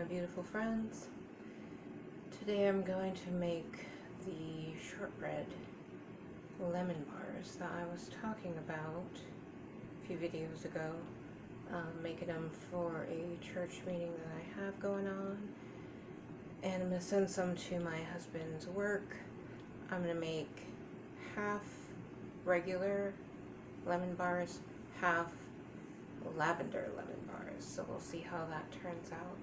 my beautiful friends. Today I'm going to make the shortbread lemon bars that I was talking about a few videos ago. Making them for a church meeting that I have going on. And I'm going to send some to my husband's work. I'm going to make half regular lemon bars, half lavender lemon bars. So we'll see how that turns out.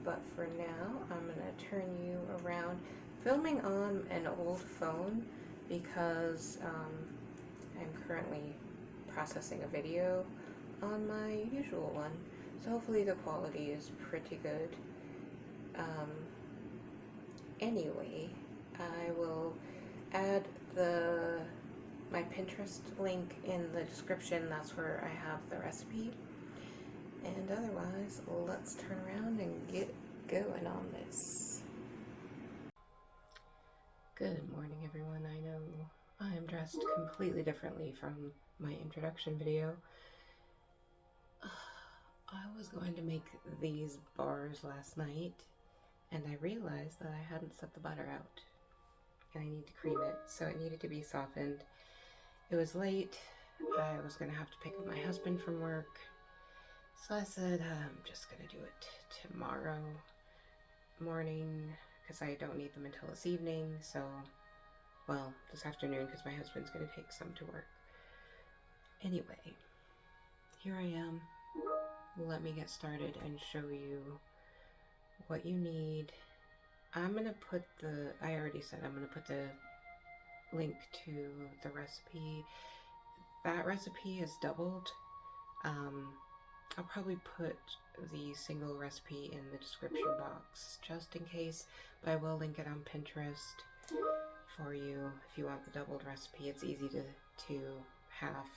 But for now, I'm going to turn you around, filming on an old phone because I'm currently processing a video on my usual one. So hopefully the quality is pretty good. Anyway, I will add my Pintrest link in the description. That's where I have the recipe. And otherwise, let's turn around and get going on this. Good morning, everyone. I know I am dressed completely differently from my introduction video. I was going to make these bars last night, and I realized that I hadn't set the butter out, and I need to cream it, so it needed to be softened. It was late. I was going to have to pick up my husband from work. So I said, I'm just going to do it tomorrow morning because I don't need them until this evening. So, well, this afternoon because my husband's going to take some to work. Anyway, here I am. Let me get started and show you what you need. I'm going to put I already said I'm going to put the link to the recipe. That recipe is doubled. I'll probably put the single recipe in the description box just in case, but I will link it on Pinterest for you if you want the doubled recipe. It's easy to have.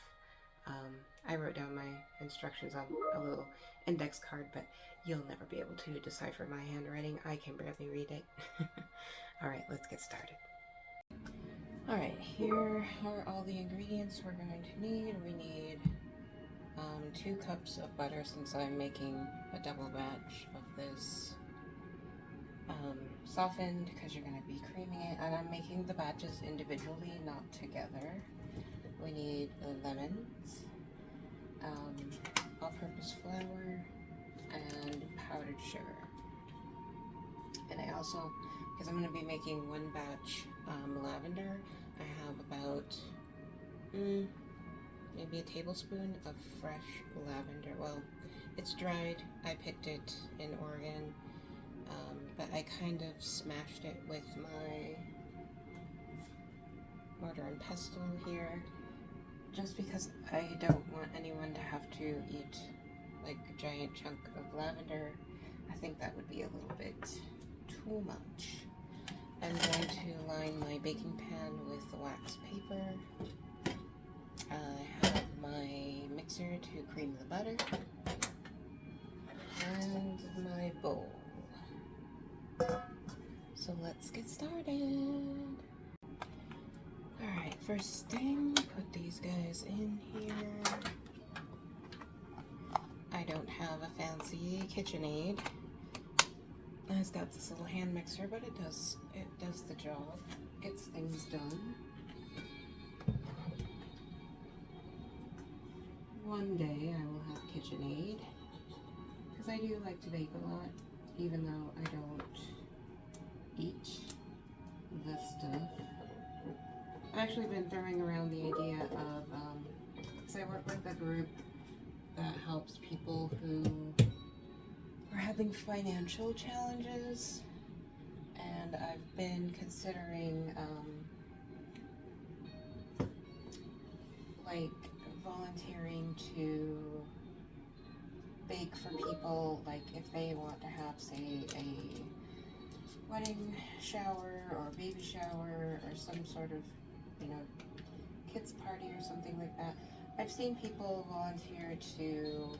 I wrote down my instructions on a little index card, but you'll never be able to decipher my handwriting. I can barely read it. Alright, let's get started. Alright, here are all the ingredients we're going to need. We need 2 cups of butter, since I'm making a double batch of this. Softened because you're going to be creaming it, and I'm making the batches individually, not together. We need lemons, all-purpose flour, and powdered sugar. And I also, because I'm going to be making 1 batch lavender, I have about maybe a tablespoon of fresh lavender. Well, it's dried. I picked it in Oregon, but I kind of smashed it with my mortar and pestle here, just because I don't want anyone to have to eat like a giant chunk of lavender. I think that would be a little bit too much. I'm going to line my baking pan with wax paper. I have my mixer to cream the butter, and my bowl. So let's get started. Alright, first thing, put these guys in here. I don't have a fancy KitchenAid. It's got this little hand mixer, but it does the job. Gets things done. One day I will have KitchenAid, because I do like to bake a lot, even though I don't eat this stuff. I've actually been throwing around the idea of, because I work with a group that helps people who are having financial challenges, and I've been considering, like, volunteering to bake for people, like if they want to have, say, a wedding shower or baby shower or some sort of, kids party or something like that. I've seen people volunteer to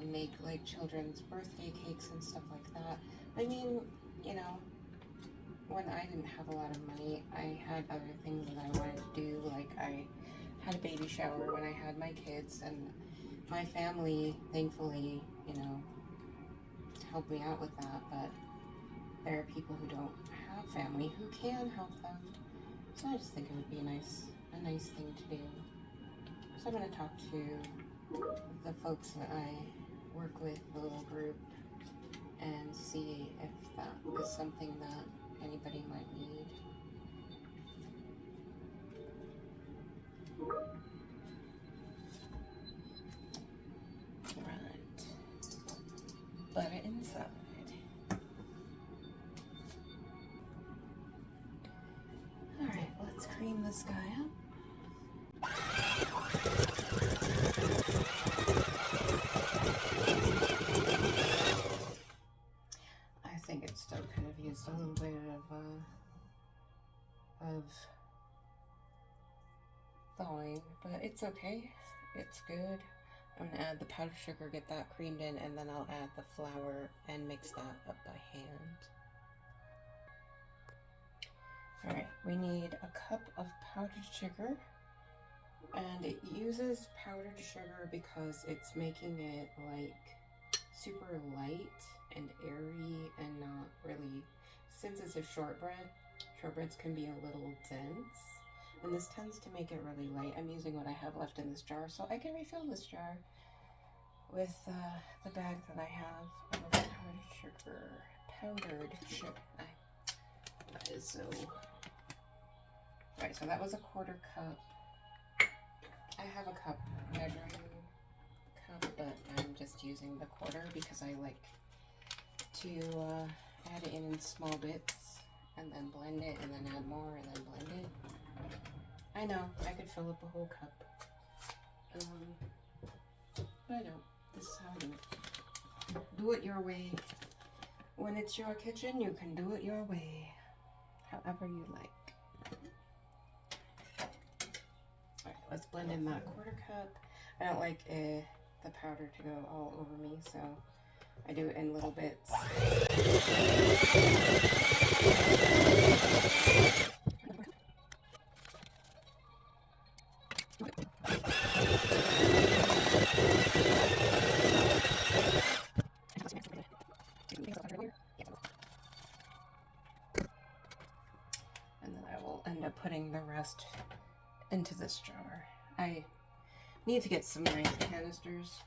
make like children's birthday cakes and stuff like that. I mean, when I didn't have a lot of money, I had other things that I wanted to do. Like I had a baby shower when I had my kids, and my family, thankfully, help me out with that, but there are people who don't have family who can help them. So I just think it would be a nice thing to do. So I'm going to talk to the folks that I work with, the little group, and see if that is something that anybody might need. Right. Butter inside. Alright, let's cream this guy up. I think it still could have used a little bit of thawing, but it's okay. It's good. I'm gonna add the powdered sugar, get that creamed in, and then I'll add the flour and mix that up by hand. Alright, we need a cup of powdered sugar, and it uses powdered sugar because it's making it like super light and airy and not really, since it's a shortbread, shortbreads can be a little dense, and this tends to make it really light. I'm using what I have left in this jar, so I can refill this jar with the bag that I have of powdered sugar. That is so... Right, so that was a 1/4 cup. I have a cup, measuring cup, but I'm just using the 1/4 because I like to add it in small bits and then blend it and then add more and then blend it. I know, I could fill up a whole cup, but I don't. This is how I do it. Do it your way. When it's your kitchen, you can do it your way, however you like. Alright, let's blend in that 1/4 cup. I don't like the powder to go all over me, so I do it in little bits. And then I will end up putting the rest into this jar. I need to get some nice canisters.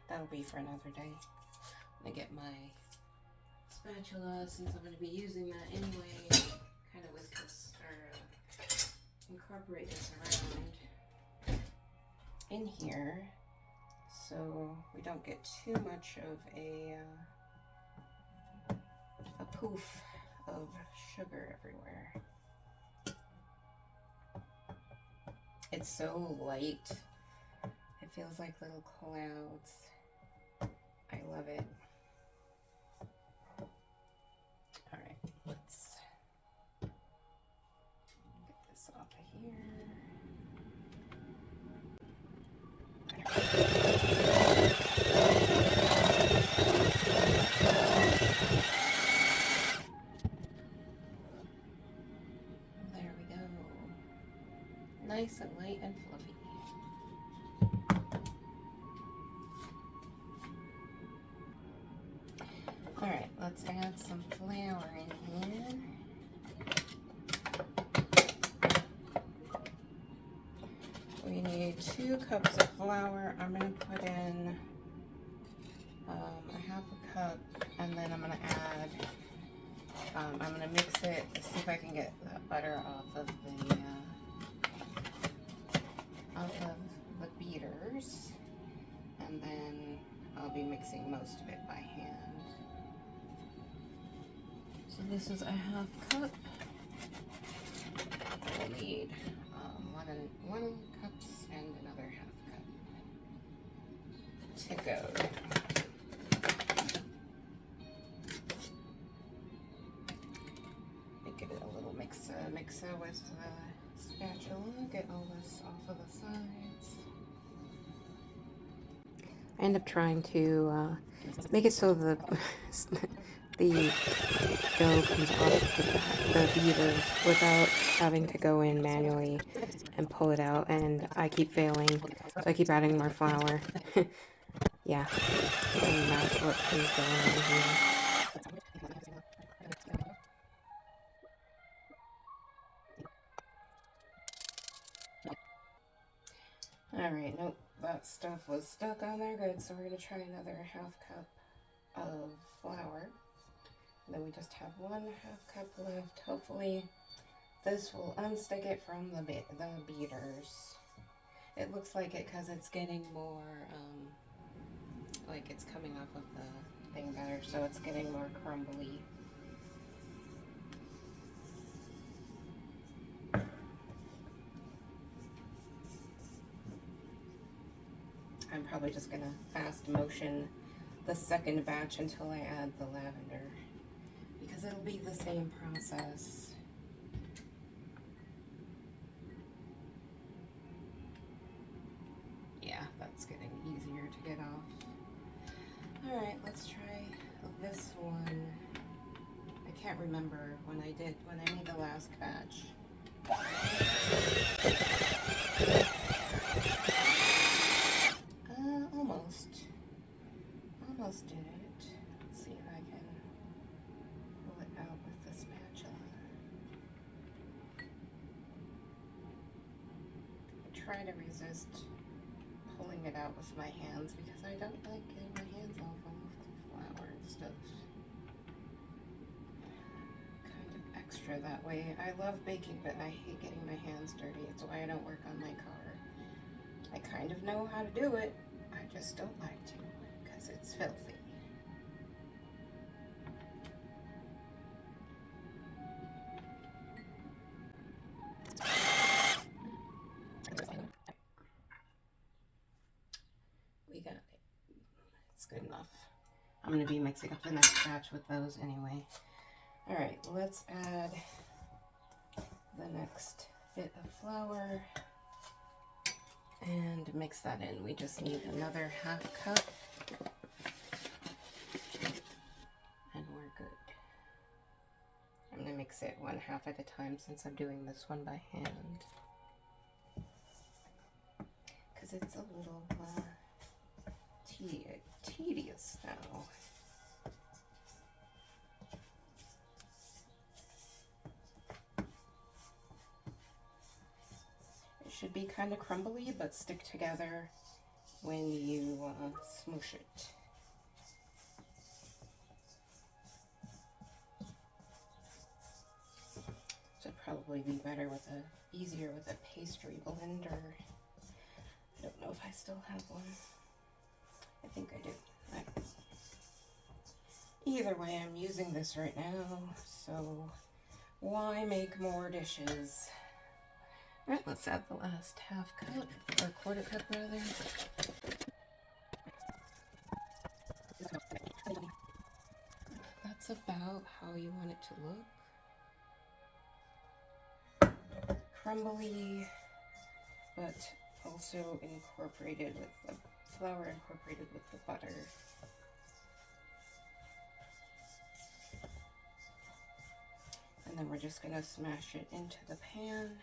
That'll be for another day. I'm gonna get my spatula since I'm gonna be using that anyway. Kind of whisk this or incorporate this around in here so we don't get too much of a poof of sugar everywhere. It's so light. It feels like little clouds. I love it. Alright, let's get this off of here. There we go. Nice and light and fluffy. Alright, let's add some flour in here. We need 2 cups of flour. I'm going to put in a 1/2 cup, and then I'm going to add, I'm going to mix it to see if I can get the butter off of the beaters, and then I'll be mixing most of it by hand. So this is a 1/2 cup. We'll need 1 cups and another 1/2 cup to go. Give it a little mixer with the spatula. Get all this off of the sides. I end up trying to make it so the dough comes off the beaters without having to go in manually and pull it out, and I keep failing, so I keep adding more flour. Yeah, and that's what is going on here. Alright, nope, that stuff was stuck on there good, so we're going to try another half cup of flour. And then we just have 1/2 cup left. Hopefully this will unstick it from the beaters. It looks like it because it's getting more, like it's coming off of the thing better, so it's getting more crumbly. I'm probably just gonna fast motion the second batch until I add the lavender, because it'll be the same process. Yeah, that's getting easier to get off. Alright, let's try this one. I can't remember when I made the last batch. Almost did it. Let's see if I can pull it out with the spatula. I try to resist pulling it out with my hands because I don't like getting my hands off on the flour and stuff. Kind of extra that way. I love baking, but I hate getting my hands dirty. It's why I don't work on my car. I kind of know how to do it. I just don't like to because it's filthy. We got it. It's good enough. I'm going to be mixing up the next batch with those anyway. Alright, let's add the next bit of flour and mix that in. We just need another 1/2 cup and we're good. I'm going to mix it 1/2 at a time since I'm doing this one by hand, because it's a little tedious now. It should be kind of crumbly but stick together when you smoosh it. Should probably be better with easier with a pastry blender. I don't know if I still have one. I think I do. Right. Either way, I'm using this right now, so why make more dishes? Alright, let's add the last 1/2 cup, or 1/4 cup rather. That's about how you want it to look. Crumbly, but also incorporated with the flour, incorporated with the butter. And then we're just going to smash it into the pan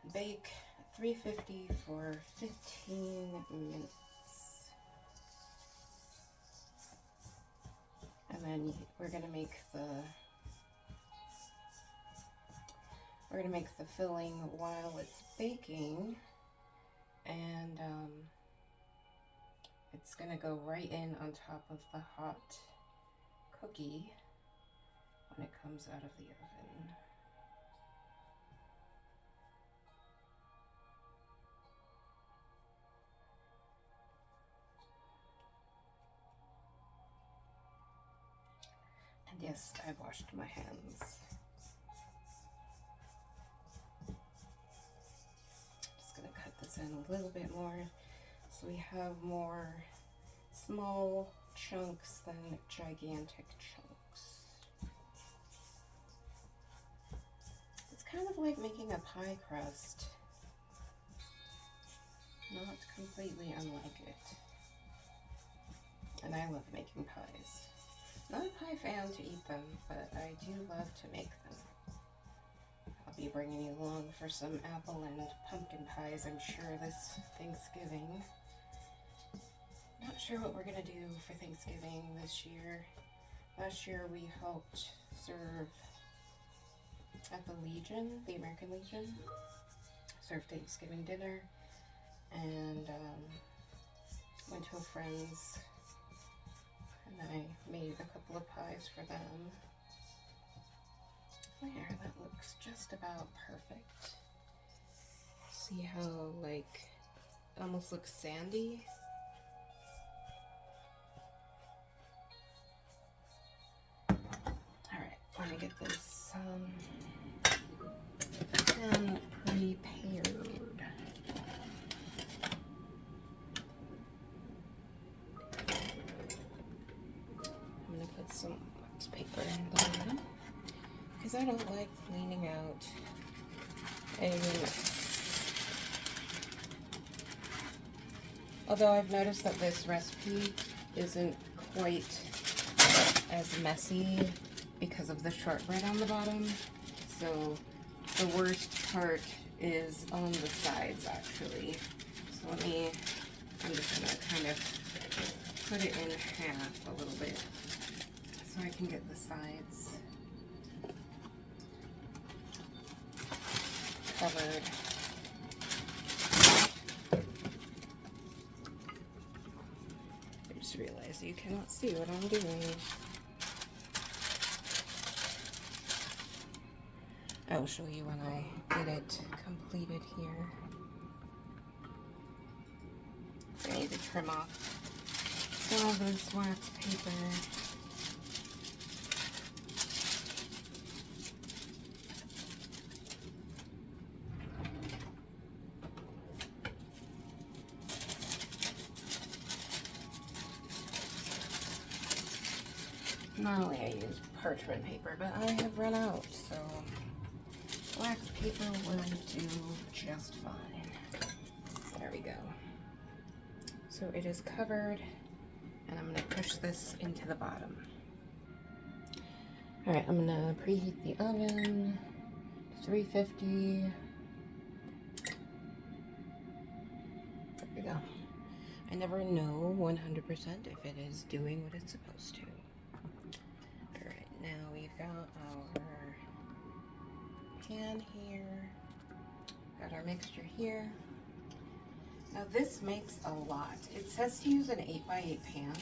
and bake at 350 for 15 minutes. And then we're going to make the filling while it's baking, and it's going to go right in on top of the hot cookie when it comes out of the oven. And yes, I've washed my hands. Just gonna cut this in a little bit more so we have more small chunks than gigantic chunks. It's kind of like making a pie crust. Not completely unlike it. And I love making pies. Not a pie fan to eat them, but I do love to make them. I'll be bringing you along for some apple and pumpkin pies, I'm sure, this Thanksgiving. Not sure what we're going to do for Thanksgiving this year. Last year we helped serve at the Legion, the American Legion, serve Thanksgiving dinner, and went to a friend's, and I made a couple of pies for them. There, that looks just about perfect. See how, like, it almost looks sandy? Alright, let me get this pan prepared. I'm gonna put some wax paper in the bottom because I don't like cleaning out any mess. Although I've noticed that this recipe isn't quite as messy because of the shortbread on the bottom. So the worst part is on the sides, actually. So I'm just gonna kind of put it in half a little bit so I can get the sides covered. I just realized you cannot see what I'm doing. I'll show you when I get it completed here. I need to trim off some of this wax paper. Normally I use parchment paper, but I have run out, so wax paper will do just fine. There we go. So it is covered, and I'm going to push this into the bottom. Alright, I'm going to preheat the oven to 350. There we go. I never know 100% if it is doing what it's supposed to. Alright, now we've got our pan here, got our mixture here. Now this makes a lot. It says to use an 8x8 pan,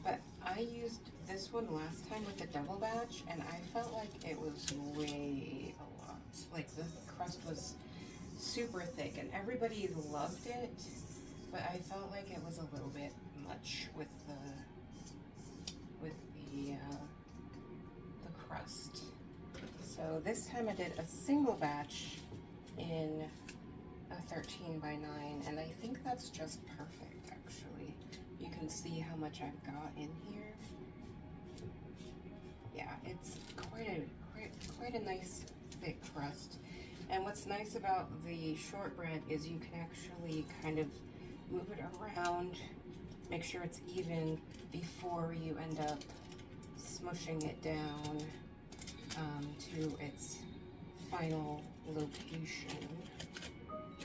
but I used this one last time with the double batch, and I felt like it was way a lot. Like the crust was super thick, and everybody loved it, but I felt like it was a little bit much with the crust. So this time I did a single batch in a 13x9, and I think that's just perfect, actually. You can see how much I've got in here. Yeah, it's quite a nice thick crust. And what's nice about the shortbread is you can actually kind of move it around, make sure it's even before you end up smushing it down to its final location.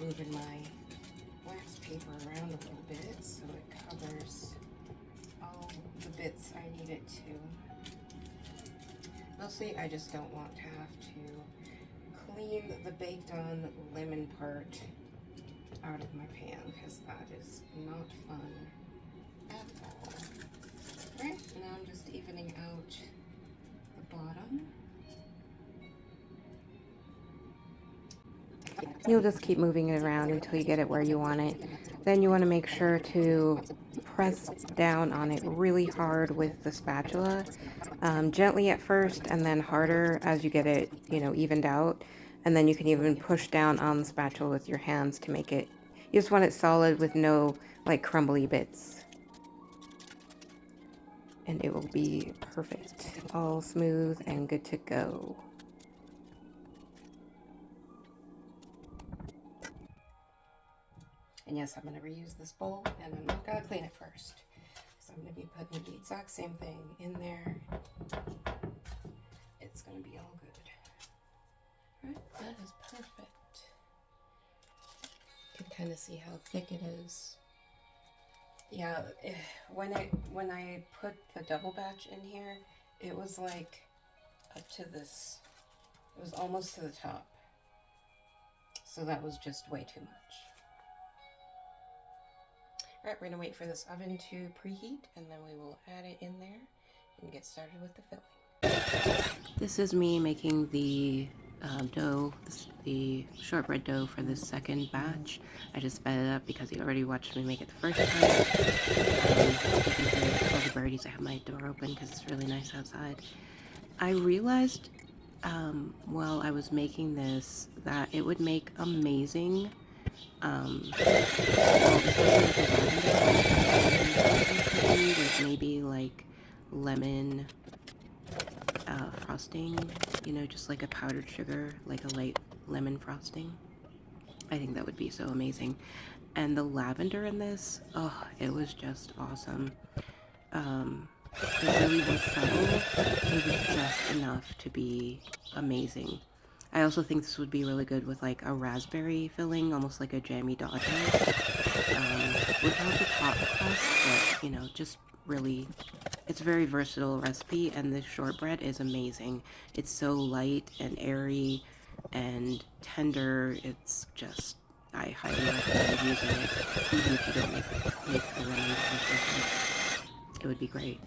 Moving my wax paper around a little bit so it covers all the bits I need it to. Mostly I just don't want to have to clean the baked on lemon part out of my pan, because that is not fun at all. Alright, now I'm just evening out the bottom. You'll just keep moving it around until you get it where you want it. Then you want to make sure to press down on it really hard with the spatula, gently at first and then harder as you get it, evened out. And then you can even push down on the spatula with your hands to make it, you just want it solid with no like crumbly bits. And it will be perfect, all smooth and good to go. And yes, I'm going to reuse this bowl, and I'm not going to clean it first. So I'm going to be putting the exact same thing in there. It's going to be all good. Alright, that is perfect. You can kind of see how thick it is. Yeah, when I put the double batch in here, it was like up to this. It was almost to the top. So that was just way too much. Alright, we're going to wait for this oven to preheat, and then we will add it in there and get started with the filling. This is me making the dough, the shortbread dough for this second batch. I just sped it up because you already watched me make it the first time. You can hear all the birdies. I have my door open because it's really nice outside. I realized while I was making this that it would make amazing with maybe like lemon frosting, you know, just like a powdered sugar, like a light lemon frosting. I think that would be so amazing. And the lavender in this, oh, it was just awesome. It really was subtle. It was just enough to be amazing. I also think this would be really good with like a raspberry filling, almost like a jammy dodger, without the top crust, but you know, just really, it's a very versatile recipe, and this shortbread is amazing. It's so light and airy and tender. It's just, I highly recommend using it, even if you don't make the lemon with it. It would be great.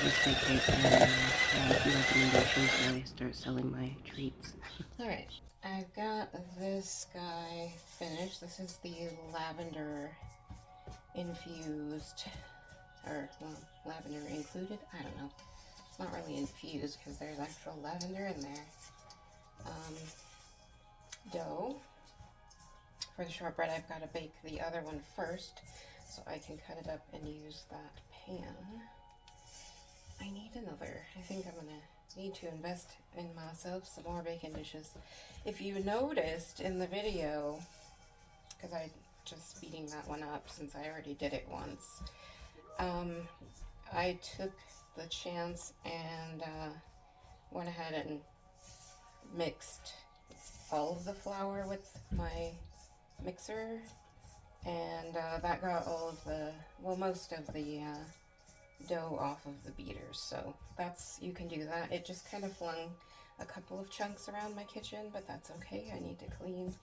Just make it and a few recommendations when I start selling my treats. Alright, I've got this guy finished. This is the lavender infused, or well, lavender included, I don't know. It's not really infused because there's actual lavender in there. Dough. For the shortbread, I've got to bake the other one first so I can cut it up and use that pan. I need another. I think I'm gonna need to invest in myself some more baking dishes. If you noticed in the video, because I just speeding that one up since I already did it once, I took the chance and went ahead and mixed all of the flour with my mixer, and that got all of the, well, most of the dough off of the beaters. So that's, you can do that. It just kind of flung a couple of chunks around my kitchen, but that's okay. I need to clean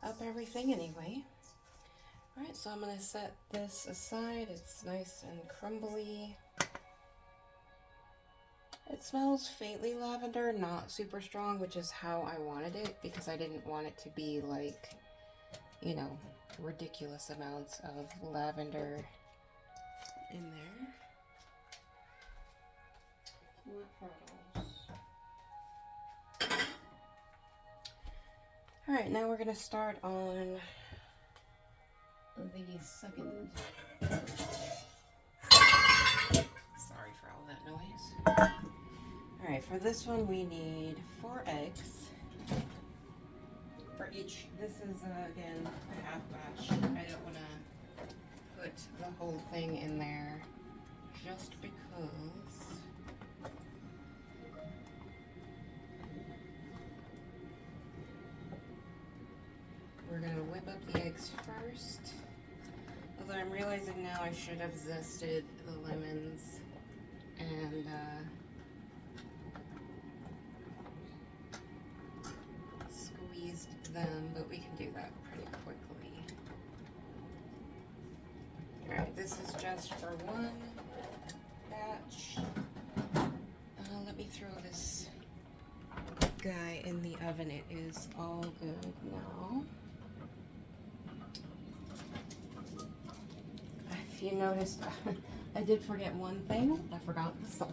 up everything anyway. Alright, so I'm gonna set this aside. It's nice and crumbly. It smells faintly lavender, not super strong, which is how I wanted it, because I didn't want it to be like, you know, ridiculous amounts of lavender in there. Alright, now we're going to start on the second. Sorry for all that noise. Alright, for this one we need 4 eggs. For each, this is again a half batch. I don't want to put the whole thing in there just because. We're going to whip up the eggs first. Although I'm realizing now I should have zested the lemons and squeezed them, but we can do that pretty quickly. Alright, this is just for one batch. Let me throw this guy in the oven. It is all good now. If you noticed, I did forget one thing. I forgot the salt.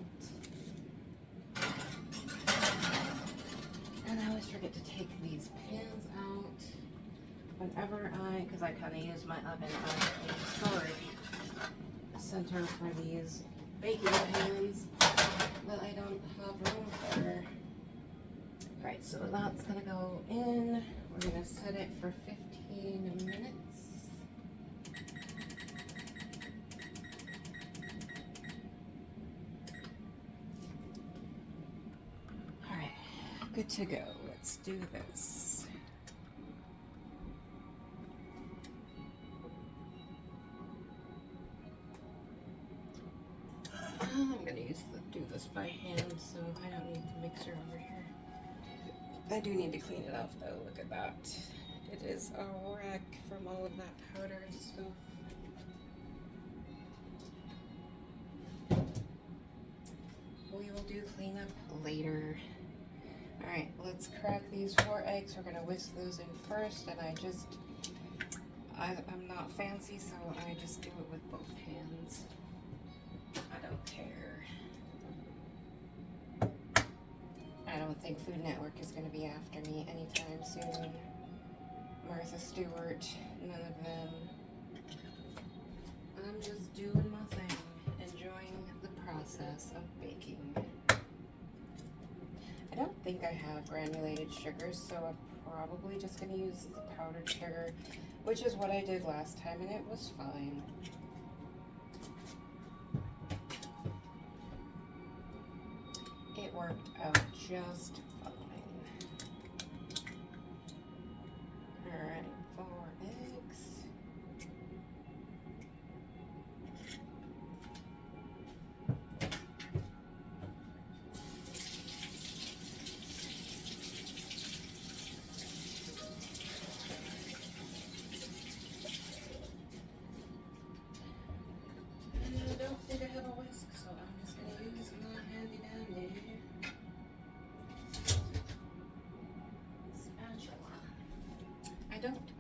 And I always forget to take these pans out whenever because I kind of use my oven as a storage center for these baking pans that I don't have room for. Alright, so that's going to go in. We're going to set it for 15 minutes. Alright, good to go. Let's do this. I'm going to do this by hand, so I don't need the mixer over here. I do need to clean it off though, look at that. It is a wreck from all of that powder stuff. We will do cleanup later. Alright, let's crack these 4 eggs. We're going to whisk those in first, and I'm not fancy, so I just do it with both hands. I don't care. I don't think Food Network is going to be after me anytime soon. Martha Stewart, none of them. I'm just doing my thing, enjoying the process of baking. I don't think I have granulated sugar, so I'm probably just going to use the powdered sugar, which is what I did last time, and it was fine. It worked out just fine. Alright, 4 eggs. And I don't think I have a whisk, so I'm just going to use my handy dandy spatula.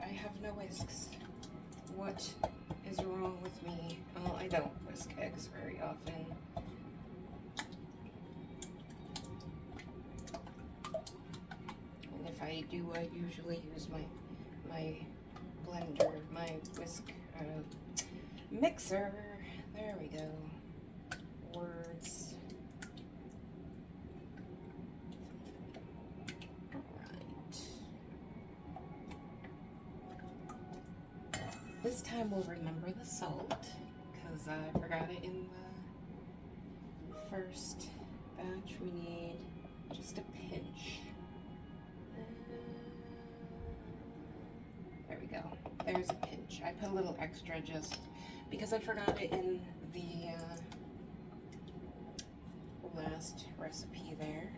I have no whisks. What is wrong with me? Well, I don't whisk eggs very often. And if I do, I usually use my blender, my whisk mixer. There we go. Words. This time we'll remember the salt, because I forgot it in the first batch. We need just a pinch. There we go. There's a pinch. I put a little extra just because I forgot it in the last recipe there.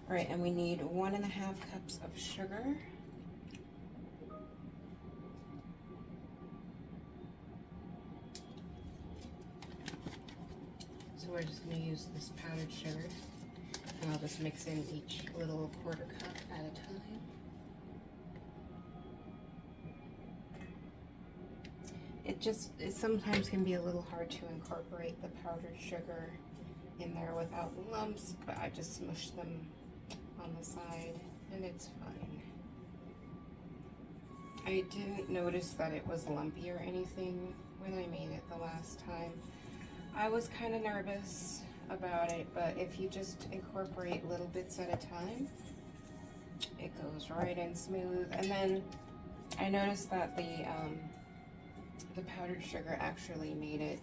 All right, and we need 1.5 cups of sugar. So we're just going to use this powdered sugar, and I'll just mix in each little 1/4 cup at a time. It sometimes can be a little hard to incorporate the powdered sugar in there without lumps, but I just smush them on the side and it's fine. I didn't notice that it was lumpy or anything when I made it the last time. I was kind of nervous about it, but if you just incorporate little bits at a time, it goes right in smooth. And then I noticed that the powdered sugar actually made it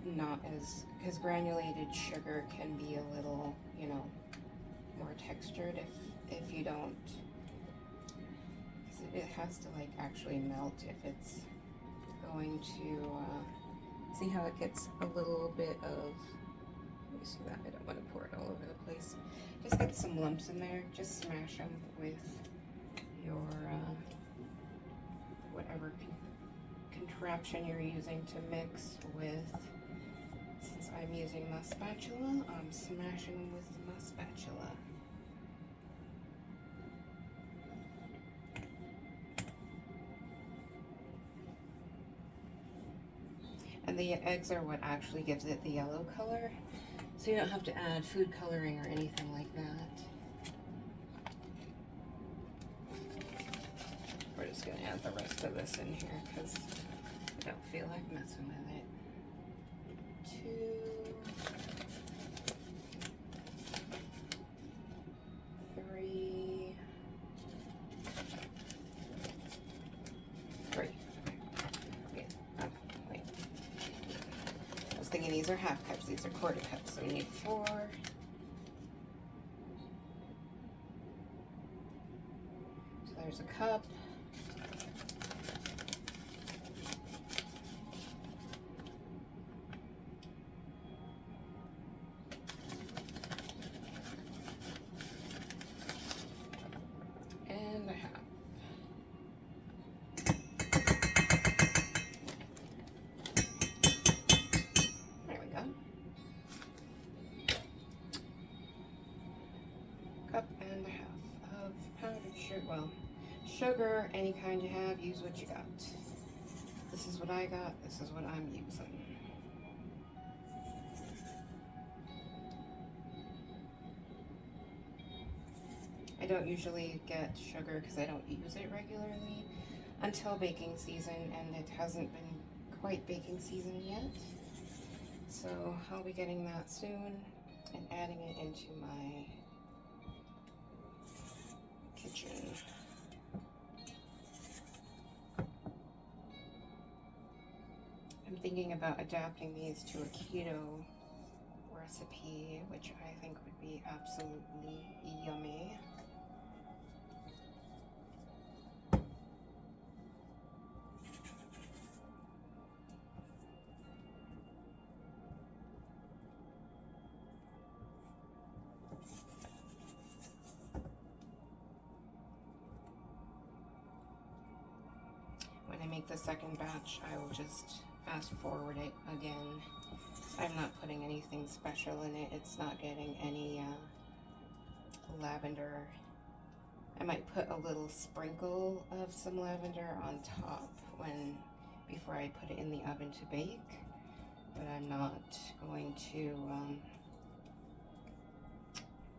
not as, because granulated sugar can be a little, you know, more textured if you don't, it has to like actually melt if it's going to, see how it gets a little bit of, let me see that, I don't want to pour it all over the place. Just get some lumps in there, just smash them with your, whatever contraption you're using to mix with. Since I'm using my spatula, I'm smashing with my spatula. And the eggs are what actually gives it the yellow color, so you don't have to add food coloring or anything like that. We're just going to add the rest of this in here because I don't feel like messing with it. 2, 3, 3. Okay. Oh, wait. I was thinking these are half cups, these are 1/4 cups, so we need 4. So there's a cup. sugar, any kind you have, use what you got. This is what I got, this is what I'm using. I don't usually get sugar because I don't use it regularly until baking season, and it hasn't been quite baking season yet. So I'll be getting that soon and adding it into my kitchen. I'm thinking about adapting these to a keto recipe, which I think would be absolutely yummy. When I make the second batch, I will just fast forward it again. I'm not putting anything special in it. It's not getting any lavender. I might put a little sprinkle of some lavender on top before I put it in the oven to bake, but I'm not going to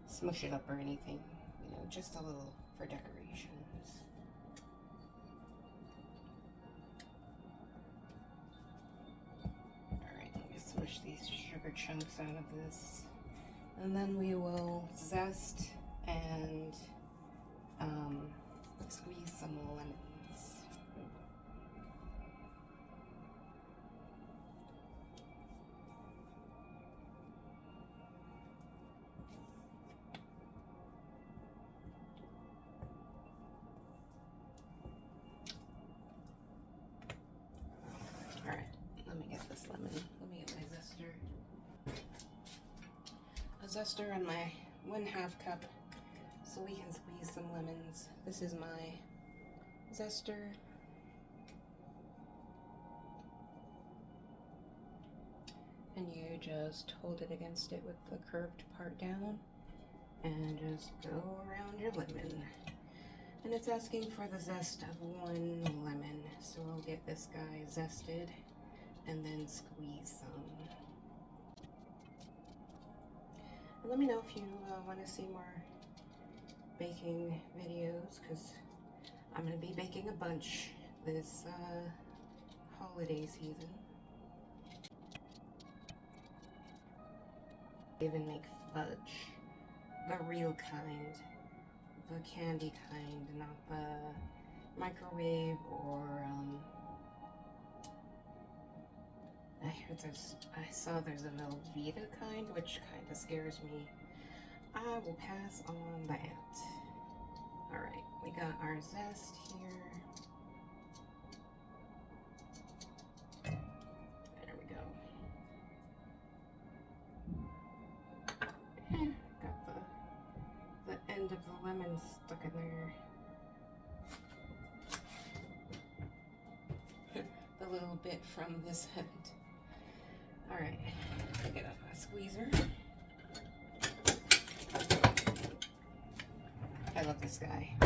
smush it up or anything, you know, just a little for decorations. Alright, let me smush these sugar chunks out of this, and then we will zest and squeeze some lemons. Alright, let me get this lemon. Let me get my zester. A zester and my 1/2 cup so we can squeeze some lemons. This is my zester. And you just hold it against it with the curved part down and just go around your lemon. And it's asking for the zest of 1 lemon, so we'll get this guy zested and then squeeze some. And let me know if you want to see more baking videos, because I'm going to be baking a bunch this holiday season. Even make fudge, the real kind, the candy kind, not the microwave or I saw there's a Velveeta kind, which kind of scares me. I will pass on that. Alright, we got our zest here. There we go. Got the end of the lemon stuck in there. The little bit from this end. Alright, get up my squeezer. I love this guy.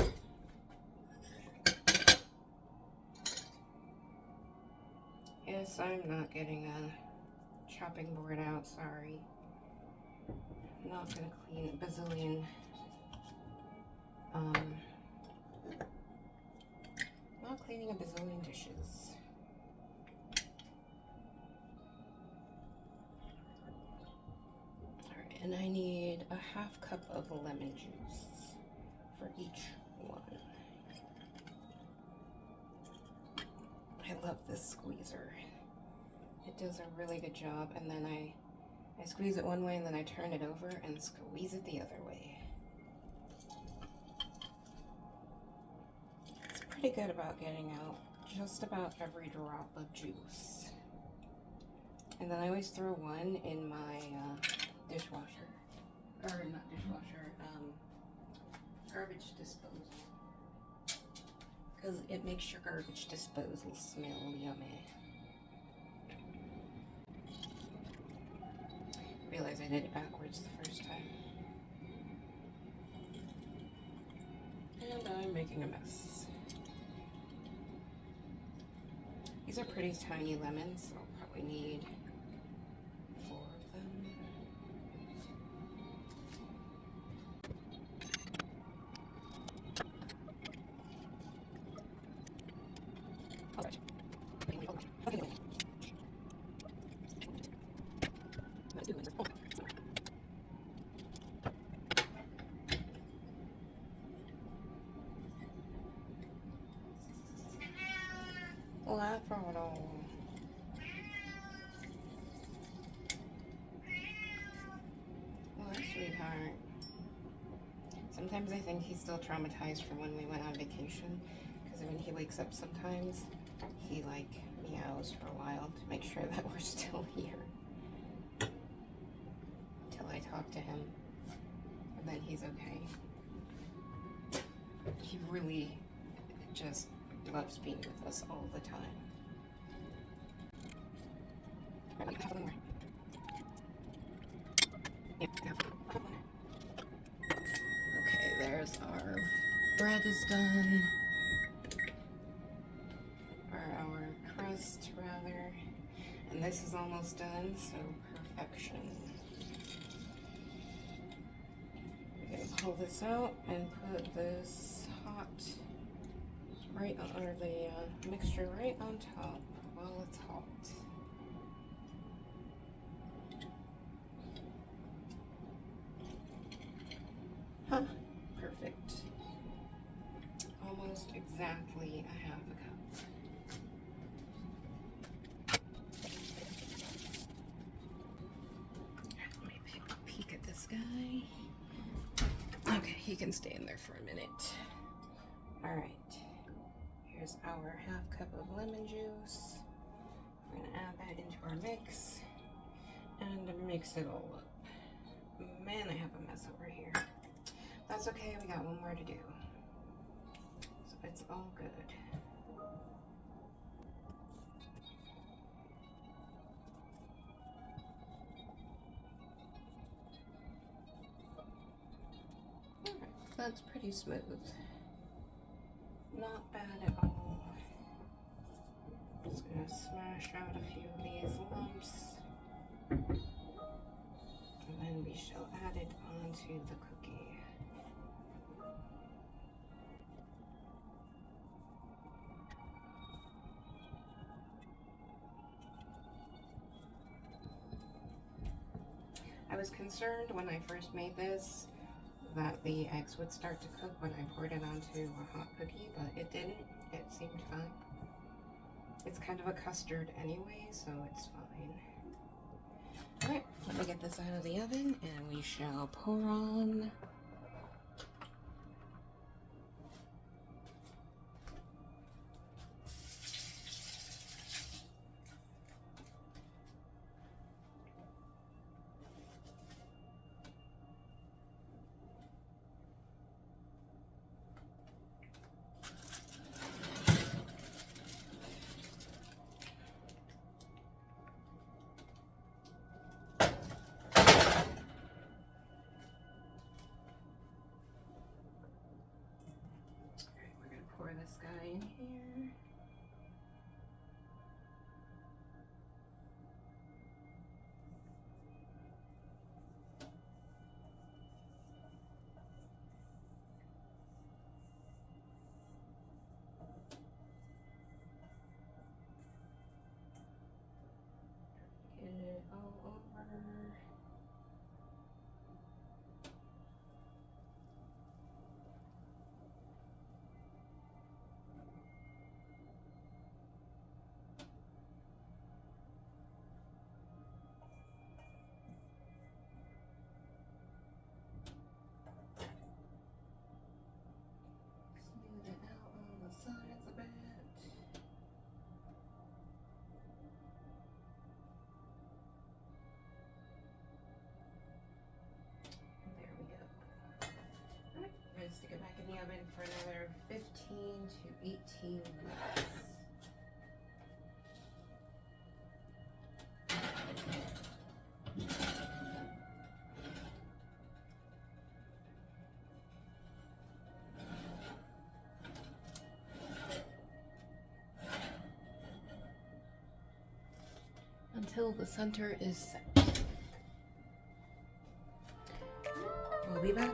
Yes, I'm not getting a chopping board out, sorry. I'm not gonna clean a bazillion. Not cleaning a bazillion dishes. Alright, and I need a 1/2 cup of lemon juice for each one. I love this squeezer. It does a really good job, and then I squeeze it one way and then I turn it over and squeeze it the other way. It's pretty good about getting out just about every drop of juice. And then I always throw one in my dishwasher, or not dishwasher, garbage disposal, because it makes your garbage disposal smell yummy. Realize I did it backwards the first time. And I'm I'm making a mess. These are pretty tiny lemons, so I'll probably need 4 of them. Rafael. Well, sweetheart. Sometimes I think he's still traumatized from when we went on vacation, because when he wakes up sometimes, he like meows for a while to make sure that we're still here. Until I talk to him, and then he's okay. He really just loves being with us all the time. Okay, there's our bread is done. Or our crust, rather. And this is almost done, so perfection. We're gonna pull this out and put this hot right on, or the mixture right on top while it's hot. Huh, perfect. Almost exactly a half a cup. Let me take a peek at this guy. Okay, he can stay in there for a minute. All right. Here's our half cup of lemon juice. We're gonna add that into our mix and mix it all up. Man, I have a mess over here. That's okay, we got one more to do. So it's all good. Alright, that's pretty smooth. Not bad at all. Just gonna smash out a few of these lumps. And then we shall add it onto the cookie. I was concerned when I first made this that the eggs would start to cook when I poured it onto a hot cookie, but it didn't. It seemed fine. It's kind of a custard anyway, so it's fine. Alright, let me get this out of the oven and we shall pour on this guy in here. Get it all over. Smooth it out on the sides a bit. There we go. Alright, I'm going to stick it back in the oven for another 15 to 18 minutes. until the center is set. We'll be back.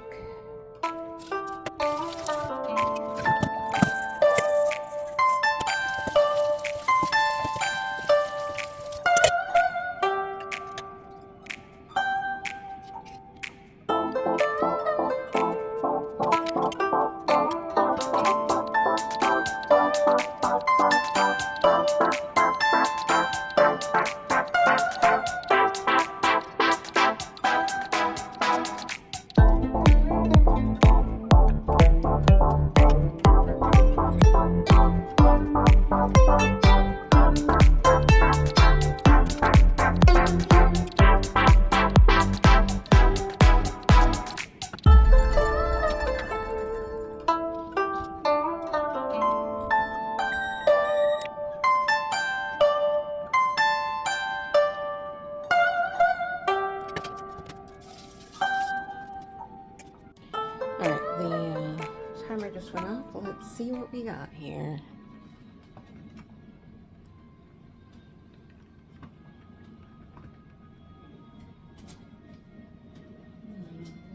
Alright, the timer just went off. Let's see what we got here.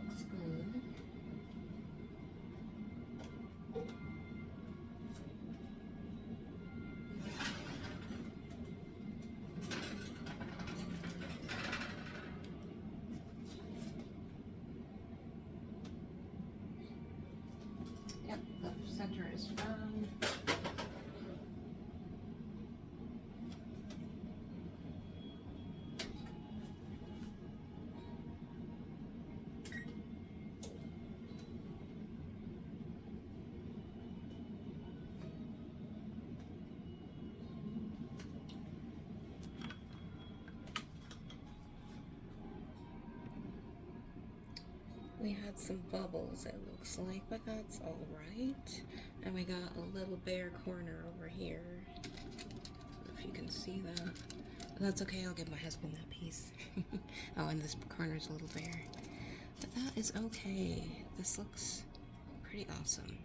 Looks good. Yep, the center is found. We had some bubbles, it looks like, but that's all right. And we got a little bare corner over here. I don't know if you can see that. But that's okay, I'll give my husband that piece. Oh, and this corner's a little bare. But that is okay. This looks pretty awesome.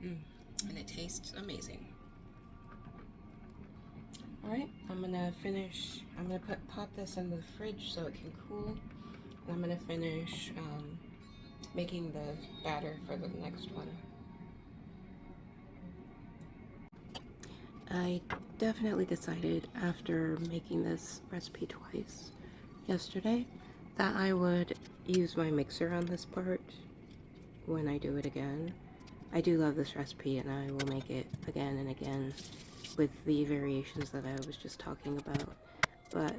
And it tastes amazing. Alright, I'm gonna pop this in the fridge so it can cool. I'm going to finish making the batter for the next one. I definitely decided after making this recipe twice yesterday that I would use my mixer on this part when I do it again. I do love this recipe and I will make it again and again with the variations that I was just talking about. But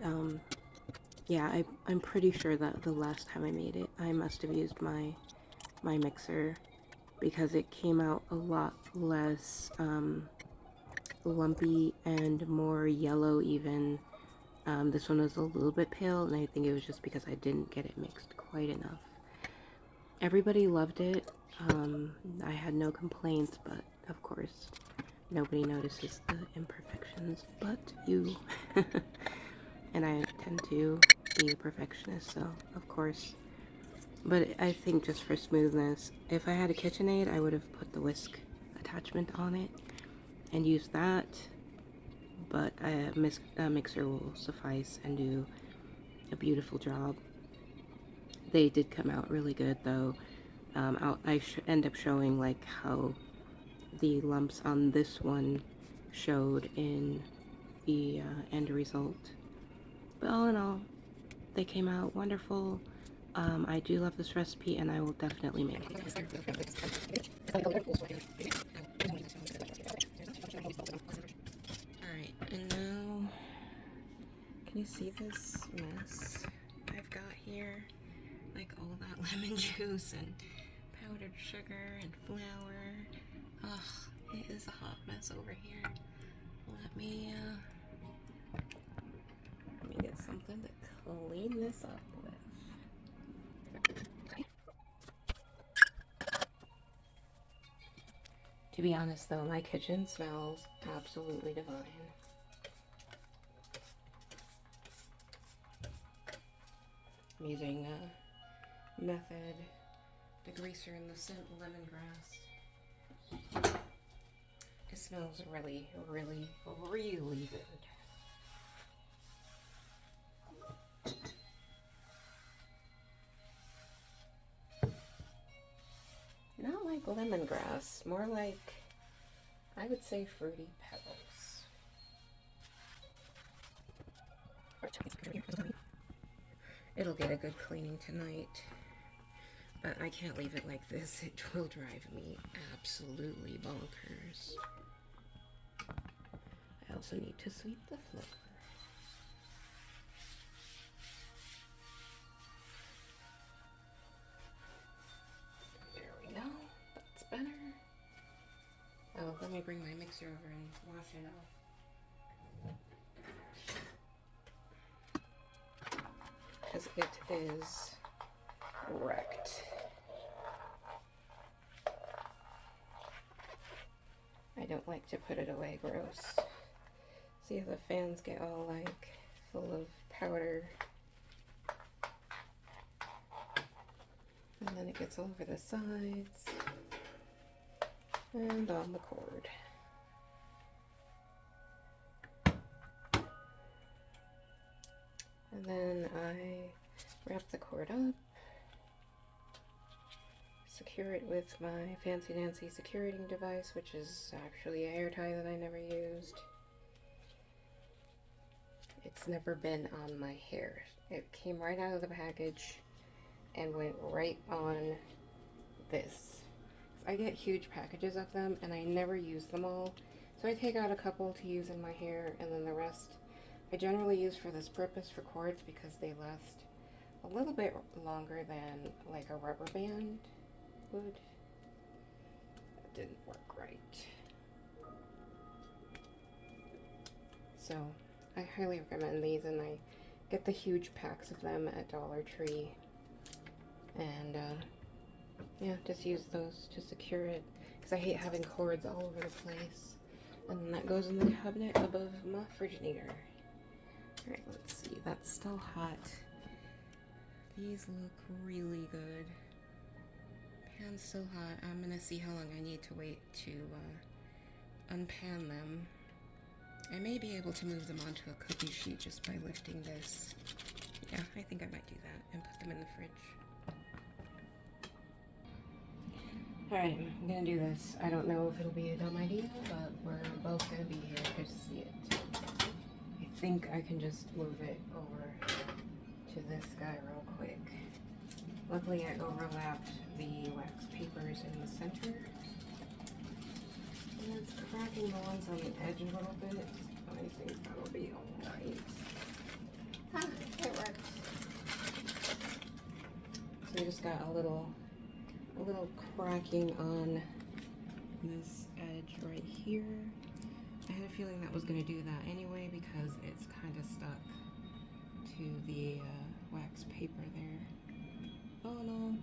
yeah, I'm pretty sure that the last time I made it, I must have used my mixer because it came out a lot less lumpy and more yellow even. This one was a little bit pale, and I think it was just because I didn't get it mixed quite enough. Everybody loved it. I had no complaints, but of course, nobody notices the imperfections but you. And I tend to be a perfectionist, so of course. But I think just for smoothness, if I had a KitchenAid, I would have put the whisk attachment on it and used that. But a mixer will suffice and do a beautiful job. They did come out really good, though. I end up showing like how the lumps on this one showed in the end result. But all in all, they came out wonderful. I do love this recipe and I will definitely make it. Alright, and now, can you see this mess I've got here? Like all that lemon juice and powdered sugar and flour. Ugh, it is a hot mess over here. Let me get something to clean this up with. To be honest though, my kitchen smells absolutely divine. I'm using Method degreaser in the scent lemongrass. It smells really, really, really good. like lemongrass, more like, I would say, fruity pebbles. It'll get a good cleaning tonight, but I can't leave it like this. It will drive me absolutely bonkers. I also need to sweep the floor. There we go. That's better. Oh, let me bring my mixer over and wash it off. Because it is wrecked. I don't like to put it away, gross. See how the fans get all like full of powder. And then it gets all over the sides and on the cord. And then I wrap the cord up, secure it with my fancy Nancy security device, which is actually a hair tie that I never used. It's never been on my hair. It came right out of the package and went right on this. I get huge packages of them and I never use them all. So I take out a couple to use in my hair, and then the rest I generally use for this purpose for cords because they last a little bit longer than like a rubber band would. That didn't work right. So I highly recommend these, and I get the huge packs of them at Dollar Tree. And yeah, just use those to secure it because I hate having cords all over the place. And then that goes in the cabinet above my Frigidaire. Alright, let's see. That's still hot. These look really good. Pan's still hot. I'm gonna see how long I need to wait to unpan them. I may be able to move them onto a cookie sheet just by lifting this. Yeah, I think I might do that and put them in the fridge. Alright, I'm gonna do this. I don't know if it'll be a dumb idea, but we're both gonna be here to see it. I think I can just move it over to this guy real quick. Luckily I overlapped the wax papers in the center. And it's cracking the ones on the edge a little bit. I think that'll be alright. Ah, it worked. So we just got a little cracking on this edge right here. I had a feeling that was going to do that anyway because it's kind of stuck to the wax paper there. Oh no,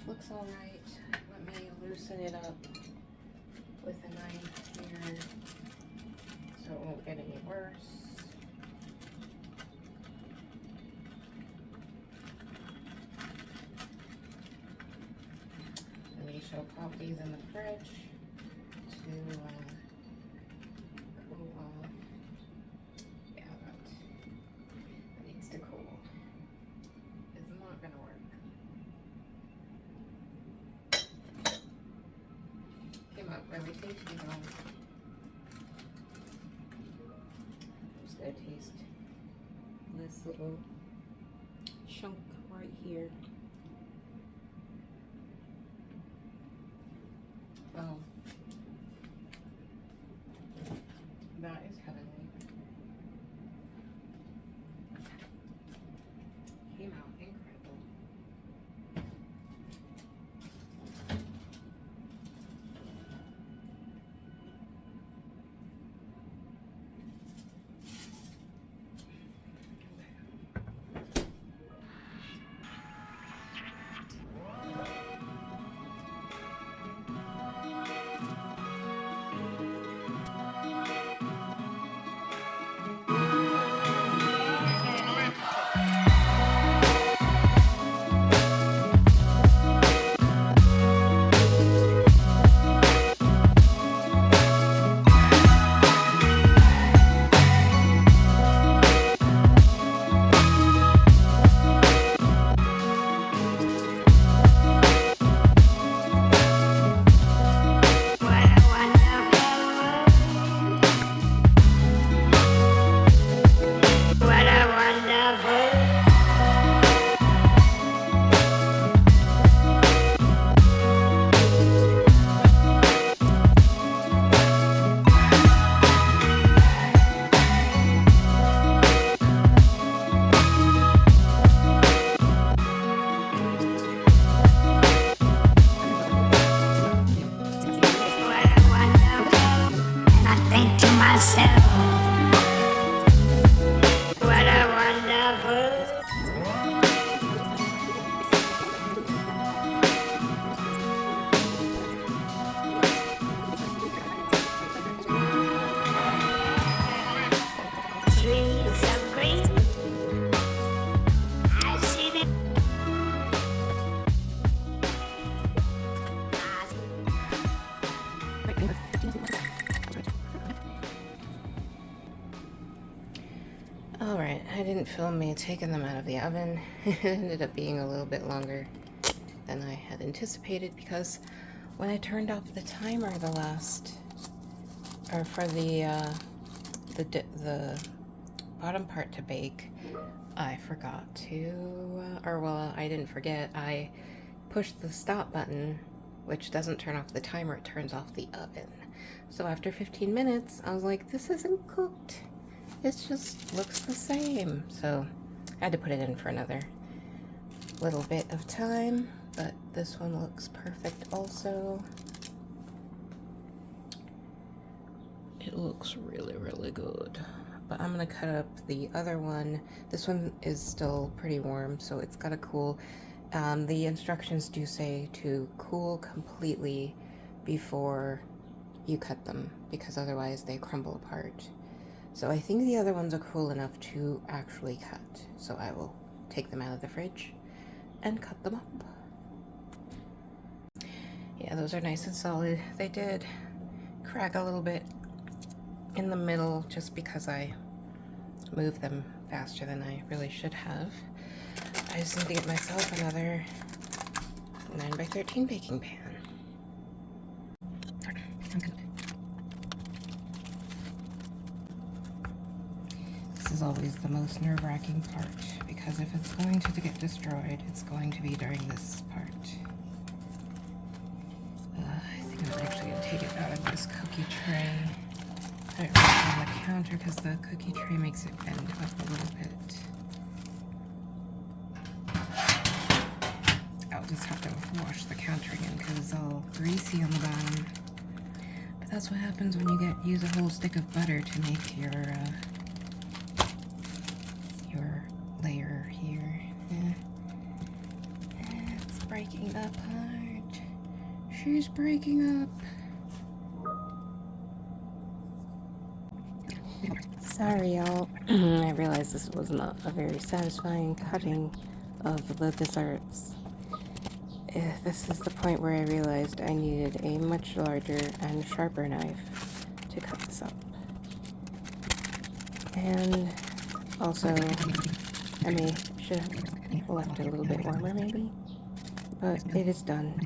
looks alright. Let me loosen it up with a knife here so it won't get any worse. We shall pop these in the fridge to cool off. Yeah, that needs to cool. It's not gonna work. Came out really tasty though. Just gonna taste this little chunk right here. Oh, that is heavenly. Came out incredible. film me taking them out of the oven. It ended up being a little bit longer than I had anticipated because when I turned off the timer for the bottom part to bake, I forgot to, I didn't forget, I pushed the stop button, which doesn't turn off the timer, it turns off the oven. So after 15 minutes, I was like, this isn't cooked. It just looks the same. So I had to put it in for another little bit of time, but this one looks perfect also. It looks really, really good. But I'm gonna cut up the other one. This one is still pretty warm, so it's gotta cool. The instructions do say to cool completely before you cut them, because otherwise they crumble apart. So I think the other ones are cool enough to actually cut. So I will take them out of the fridge and cut them up. Yeah, those are nice and solid. They did crack a little bit in the middle just because I moved them faster than I really should have. I just need to get myself another 9x13 baking pan. This is always the most nerve-wracking part, because if it's going to get destroyed, it's going to be during this part. I think I'm actually going to take it out of this cookie tray. Put it right on the counter because the cookie tray makes it bend up a little bit. I'll just have to wash the counter again because it's all greasy on the bottom. But that's what happens when you use a whole stick of butter to make your layer here. It's breaking up hard. She's breaking up. Sorry, y'all. I realized this was not a very satisfying cutting of the desserts. This is the point where I realized I needed a much larger and sharper knife to cut this up. And also, I should have left it a little bit warmer maybe, but it is done.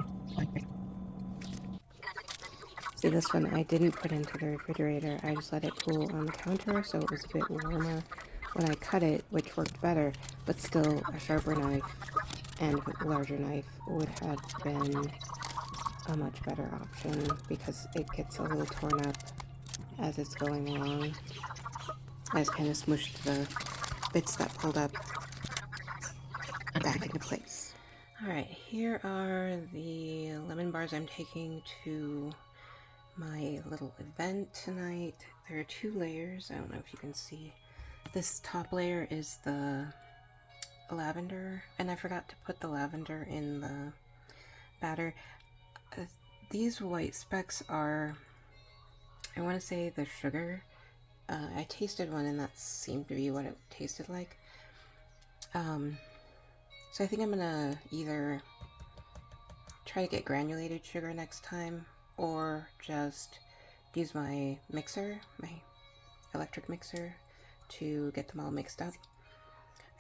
See, this one I didn't put into the refrigerator, I just let it cool on the counter so it was a bit warmer when I cut it, which worked better, but still a sharper knife and a larger knife would have been a much better option because it gets a little torn up as it's going along. I just kind of smushed the bits that pulled up back into place. Alright, here are the lemon bars I'm taking to my little event tonight. There are 2 layers. I don't know if you can see. This top layer is the lavender, and I forgot to put the lavender in the batter. These white specks are, I want to say, the sugar. I tasted one and that seemed to be what it tasted like. So I think I'm gonna either try to get granulated sugar next time or just use my mixer, my electric mixer, to get them all mixed up.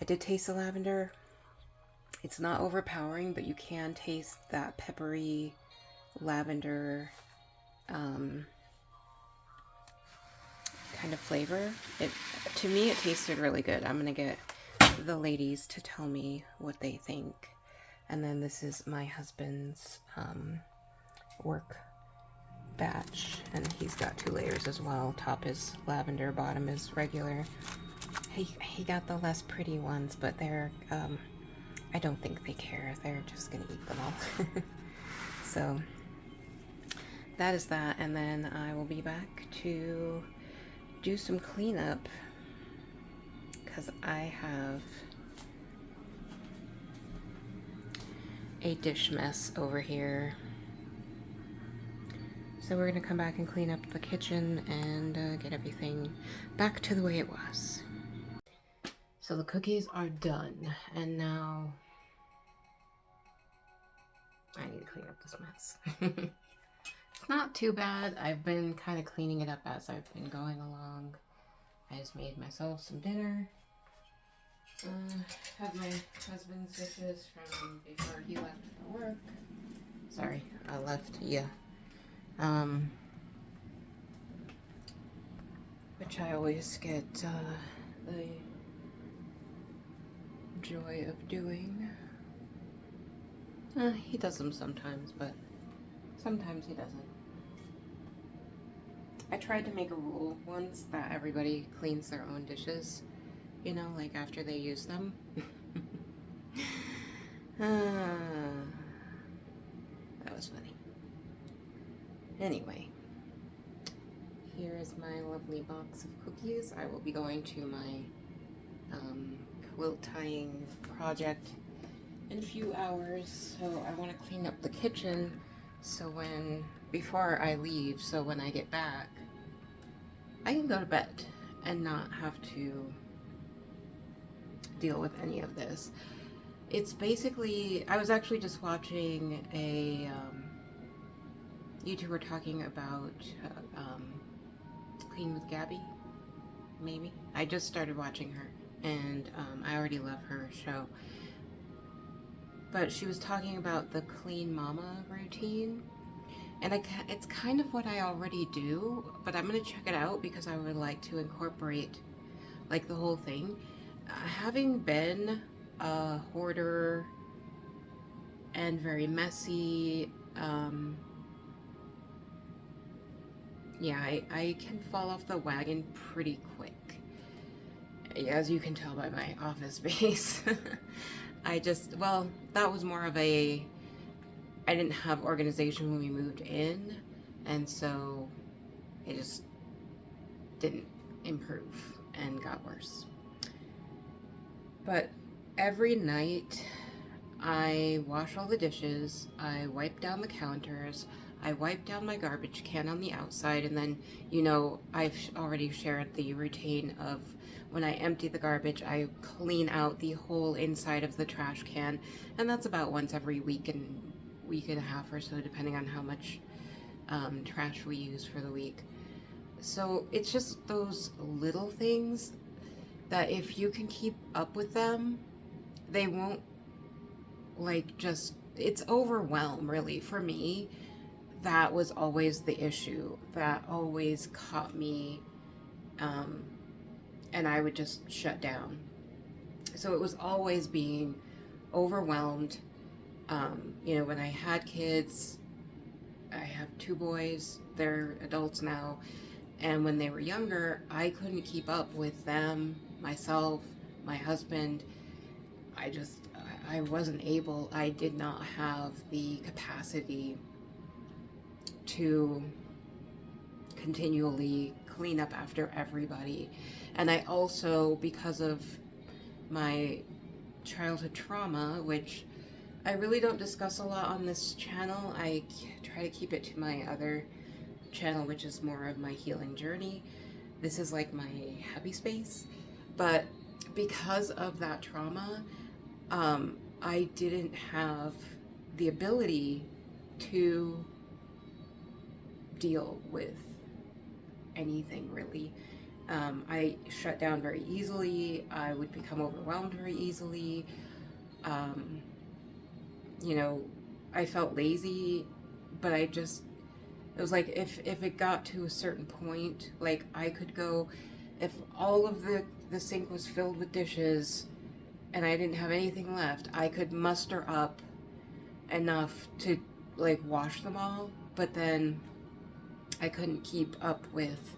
I did taste the lavender. It's not overpowering, but you can taste that peppery lavender kind of flavor. To me, it tasted really good. I'm gonna get the ladies to tell me what they think. And then this is my husband's work batch, and he's got 2 layers as well. Top is lavender, bottom is regular. He got the less pretty ones, but they're I don't think they care. They're just gonna eat them all. So that is that, and then I will be back to do some cleanup because I have a dish mess over here. So we're gonna come back and clean up the kitchen and get everything back to the way it was. So the cookies are done, and now I need to clean up this mess. It's not too bad. I've been kind of cleaning it up as I've been going along. I just made myself some dinner. Have my husband's dishes from before he left for work. Sorry, I left, yeah. Which I always get the joy of doing. He does them sometimes, but sometimes he doesn't. I tried to make a rule once that everybody cleans their own dishes, you know, like after they use them. That was funny. Anyway, here is my lovely box of cookies. I will be going to my quilt tying project in a few hours, so I want to clean up the kitchen so before I leave, so when I get back, I can go to bed and not have to deal with any of this. It's basically, I was actually just watching a YouTuber talking about Clean with Gabby, maybe. I just started watching her, and I already love her show. But she was talking about the Clean Mama routine, and it's kind of what I already do, but I'm going to check it out because I would like to incorporate like the whole thing. Having been a hoarder and very messy, yeah, I can fall off the wagon pretty quick, as you can tell by my office space. Well, that was more of I didn't have organization when we moved in, and so it just didn't improve and got worse. But every night I wash all the dishes, I wipe down the counters, I wipe down my garbage can on the outside, and then, you know, I've already shared the routine of when I empty the garbage, I clean out the whole inside of the trash can, and that's about once every week and a half or so, depending on how much trash we use for the week. So it's just those little things that if you can keep up with them, they won't it's overwhelm, really. For me, that was always the issue that always caught me, and I would just shut down. So it was always being overwhelmed. You know, when I had kids, I have 2 boys, they're adults now, and when they were younger, I couldn't keep up with them, myself, my husband. I wasn't able, I did not have the capacity to continually clean up after everybody. And I also, because of my childhood trauma, which I really don't discuss a lot on this channel, I try to keep it to my other channel, which is more of my healing journey. This is like my happy space. But because of that trauma, I didn't have the ability to deal with anything, really. I shut down very easily. I would become overwhelmed very easily. You know, I felt lazy, but it was like if it got to a certain point, like I could go, if all of the sink was filled with dishes and I didn't have anything left, I could muster up enough to like wash them all, but then I couldn't keep up with,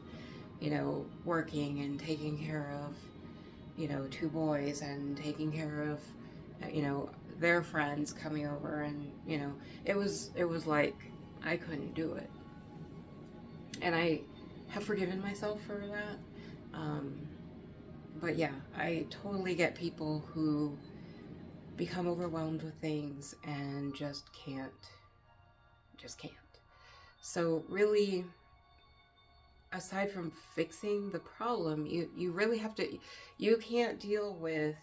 you know, working and taking care of, you know, 2 boys and taking care of, you know, their friends coming over, and, you know, it was like I couldn't do it. And I have forgiven myself for that. But yeah, I totally get people who become overwhelmed with things and just can't. So really, aside from fixing the problem, you really have to, you can't deal with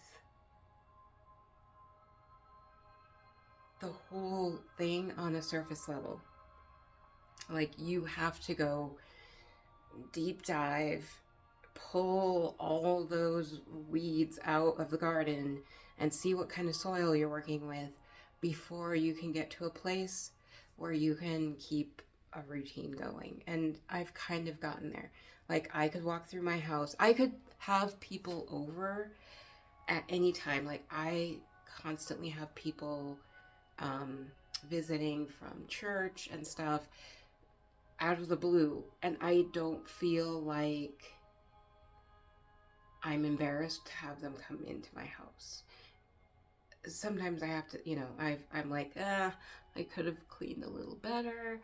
the whole thing on a surface level. Like, you have to go deep dive, pull all those weeds out of the garden and see what kind of soil you're working with before you can get to a place where you can keep a routine going. And I've kind of gotten there. Like, I could walk through my house. I could have people over at any time. Like, I constantly have people visiting from church and stuff out of the blue. And I don't feel like I'm embarrassed to have them come into my house. Sometimes I have to, you know, I'm like, I could have cleaned a little better.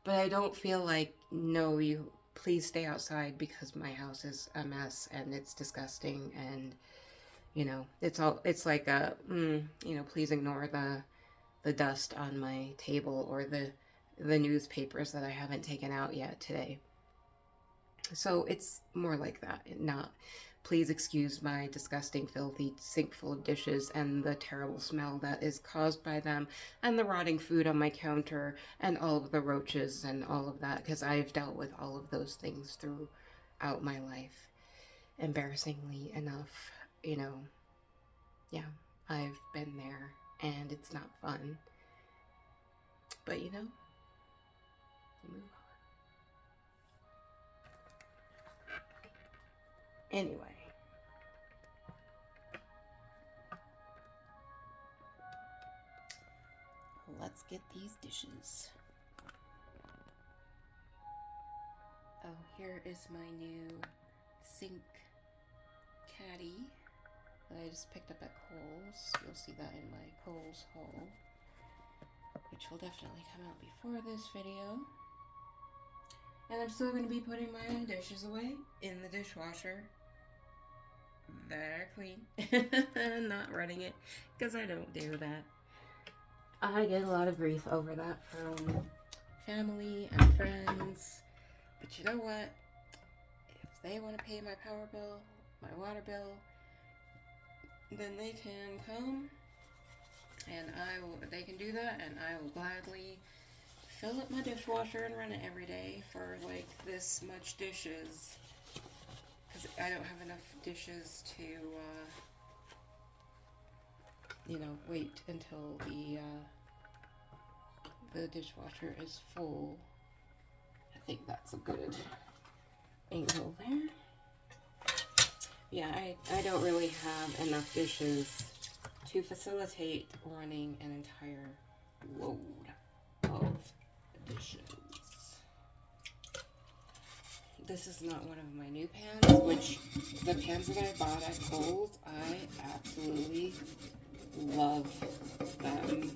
But I don't feel like, no, you please stay outside because my house is a mess and it's disgusting, and you know, it's like a you know, please ignore the dust on my table or the newspapers that I haven't taken out yet today. So it's more like that, not please excuse my disgusting, filthy sink full of dishes and the terrible smell that is caused by them, and the rotting food on my counter, and all of the roaches and all of that, because I've dealt with all of those things throughout my life. Embarrassingly enough, you know, yeah, I've been there, and it's not fun. But, you know, you move on. Anyway. Let's get these dishes. Oh, here is my new sink caddy that I just picked up at Kohl's. You'll see that in my Kohl's haul, which will definitely come out before this video. And I'm still going to be putting my dishes away in the dishwasher. They're clean. Not running it, because I don't do that. I get a lot of grief over that from family and friends. But you know what? If they want to pay my power bill, my water bill, then they can come, and they can do that, and I will gladly fill up my dishwasher and run it every day for like this much dishes, because I don't have enough dishes to you know, wait until the dishwasher is full. I think that's a good angle there. Yeah, I don't really have enough dishes to facilitate running an entire load of dishes. This is not one of my new pans, which the pans that I bought at Kohl's, I absolutely love them.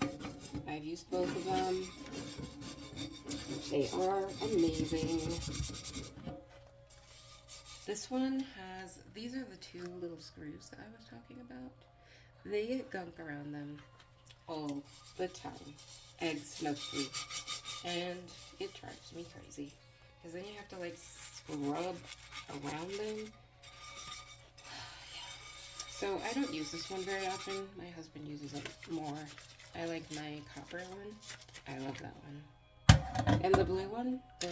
I've used both of them. They are amazing. This one has, these are the two little screws that I was talking about. They get gunk around them all the time. Eggs mostly. And it drives me crazy, because then you have to like scrub around them. So I don't use this one very often. My husband uses it more. I like my copper one. I love that one. And the blue one, the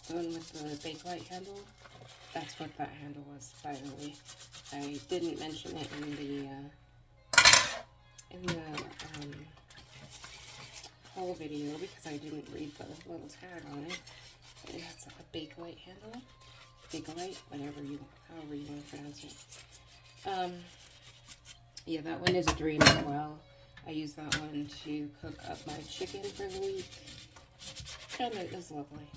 one with the Bakelite handle, that's what that handle was, by the way. I didn't mention it in the whole video because I didn't read the little tag on it. It has a Bakelite handle. Bakelite, however you want to pronounce it. Yeah, that one is a dream as well. I use that one to cook up my chicken for the week, and it is lovely.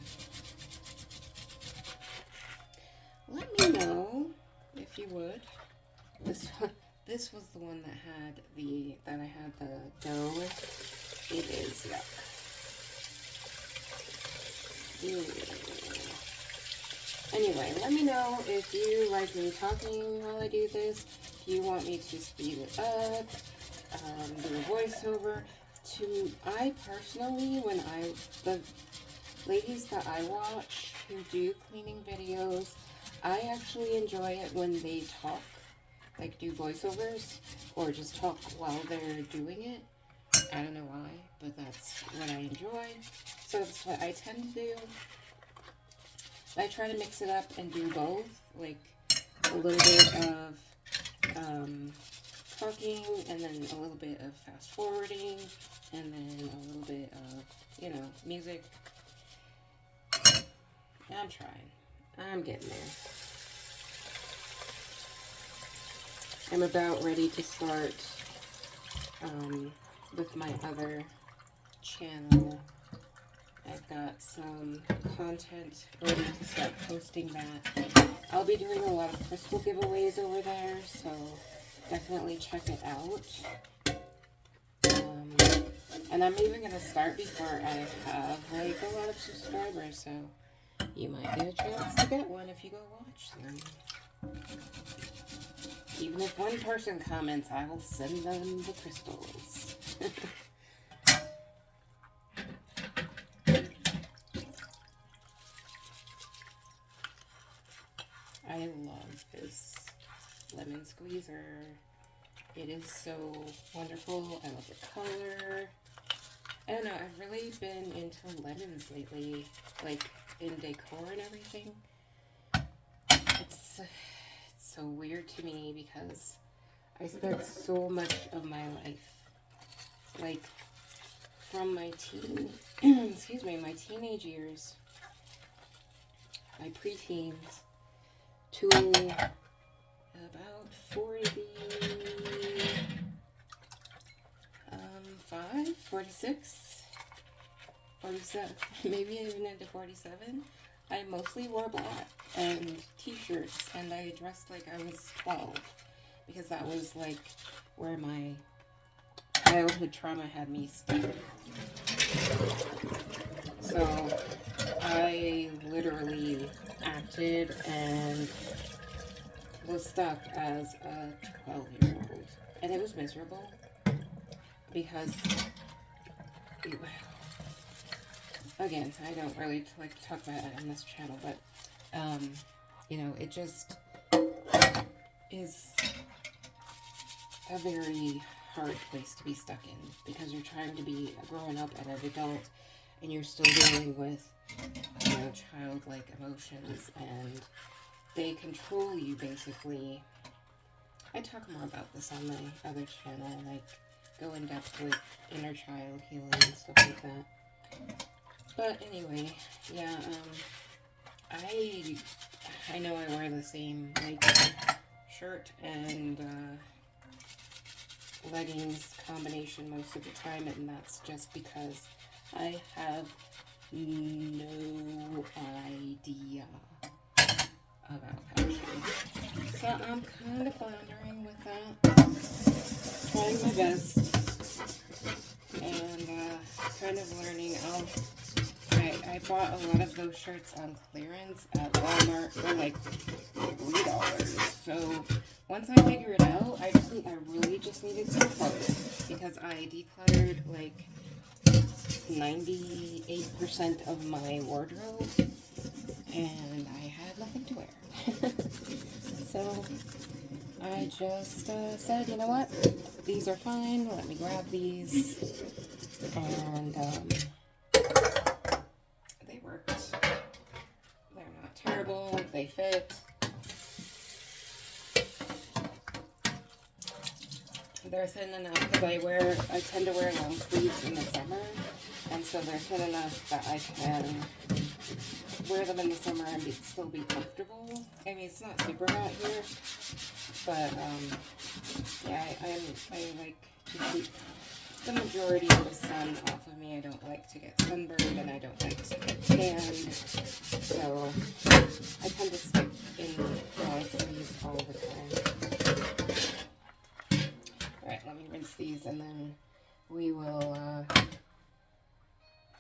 Let me know if you would. This was the one that I had the dough with. It is yuck. Anyway, let me know if you like me talking while I do this. If you want me to speed it up, do a voiceover. I personally, the ladies that I watch who do cleaning videos, I actually enjoy it when they talk, like do voiceovers, or just talk while they're doing it. I don't know why, but that's what I enjoy. So that's what I tend to do. I try to mix it up and do both, like a little bit of talking, and then a little bit of fast forwarding, and then a little bit of, you know, music. I'm trying. I'm getting there. I'm about ready to start with my other channel. I've got some content ready to start posting that. I'll be doing a lot of crystal giveaways over there, so definitely check it out. And I'm even going to start before I have like a lot of subscribers, so you might get a chance to get one if you go watch them. Even if one person comments, I will send them the crystals. I love this lemon squeezer. It is so wonderful. I love the color. I don't know, I've really been into lemons lately, like in decor and everything. It's so weird to me because I spent so much of my life, like from my my teenage years, my preteens, to about 46, 47, maybe even into 47. I mostly wore black and t-shirts, and I dressed like I was 12 because that was like where my childhood trauma had me stuck. So I literally acted and was stuck as a 12-year-old, and it was miserable because, again, I don't really like to talk about it on this channel, but you know, it just is a very hard place to be stuck in because you're trying to be a grown up and an adult, and you're still dealing with, you know, childlike emotions, and they control you basically. I talk more about this on my other channel, like go in depth with inner child healing and stuff like that. But anyway, yeah, I know I wear the same like shirt and leggings combination most of the time, and that's just because I have no idea about fashion. So I'm kind of floundering with that, trying my best, and kind of learning. I bought a lot of those shirts on clearance at Walmart for like $3. So once I figure it out, I really just needed some clothes because I decluttered like 98% of my wardrobe, and I had nothing to wear. So I just said, you know what, these are fine, let me grab these, and they worked. They're not terrible, they fit. They're thin enough because I tend to wear long sleeves in the summer, and so they're thin enough that I can wear them in the summer and still be comfortable. I mean, it's not super hot here, but yeah, I like to keep the majority of the sun off of me. I don't like to get sunburned, and I don't like to get tanned, so I tend to stick in long sleeves all the time. Alright, let me rinse these, and then we will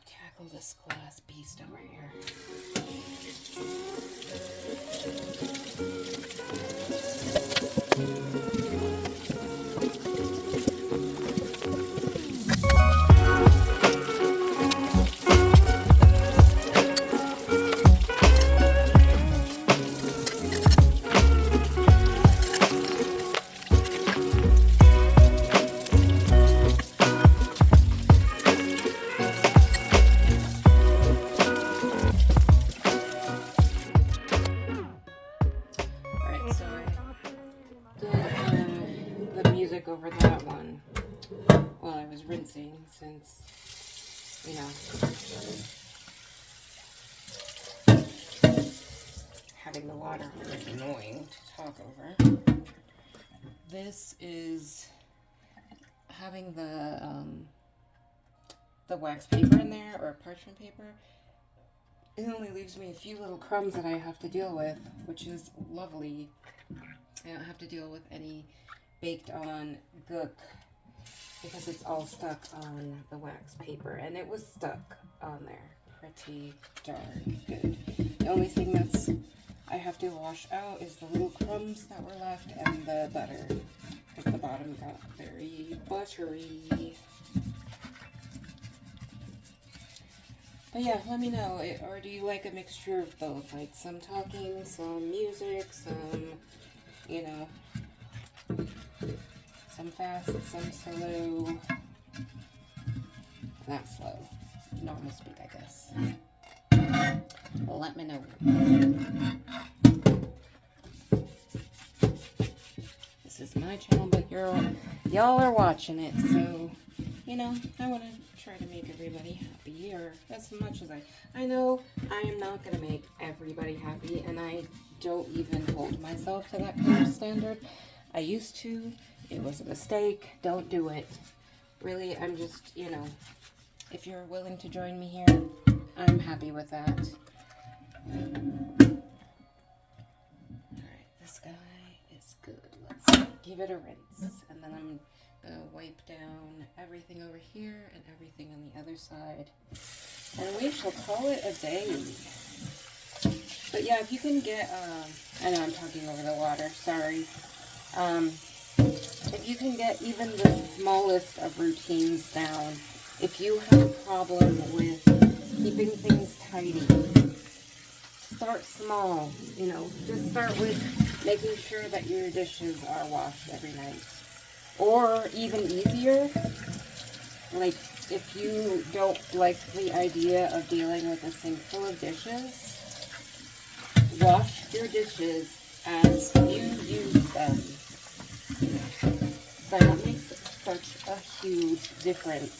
tackle this glass beast over here. music over that one while I was rinsing, since, you know, having the water is annoying to talk over. This is having the wax paper in there, or parchment paper. It only leaves me a few little crumbs that I have to deal with, which is lovely. I don't have to deal with any baked on gook because it's all stuck on the wax paper, and it was stuck on there pretty darn good. The only thing that's I have to wash out is the little crumbs that were left and the butter, because the bottom got very buttery. But yeah, let me know, or do you like a mixture of both? Like some talking, some music, some, you know, some fast, some slow. Not slow, normal speed, I guess. Let me know. This is my channel, but y'all are watching it, so, you know, I want to try to make everybody happy, or as much as I know I am not going to make everybody happy, and I don't even hold myself to that kind of standard. I used to. It was a mistake. Don't do it. Really, I'm just, you know, if you're willing to join me here, I'm happy with that. Alright, this guy is good. Let's give it a rinse, and then I'm gonna wipe down everything over here and everything on the other side, and we shall call it a day. But yeah, if you can get, I know I'm talking over the water, sorry. If you can get even the smallest of routines down, if you have a problem with keeping things tidy, start small, you know, just start with making sure that your dishes are washed every night. Or even easier, like if you don't like the idea of dealing with a sink full of dishes, wash your dishes as you use them. That makes such a huge difference.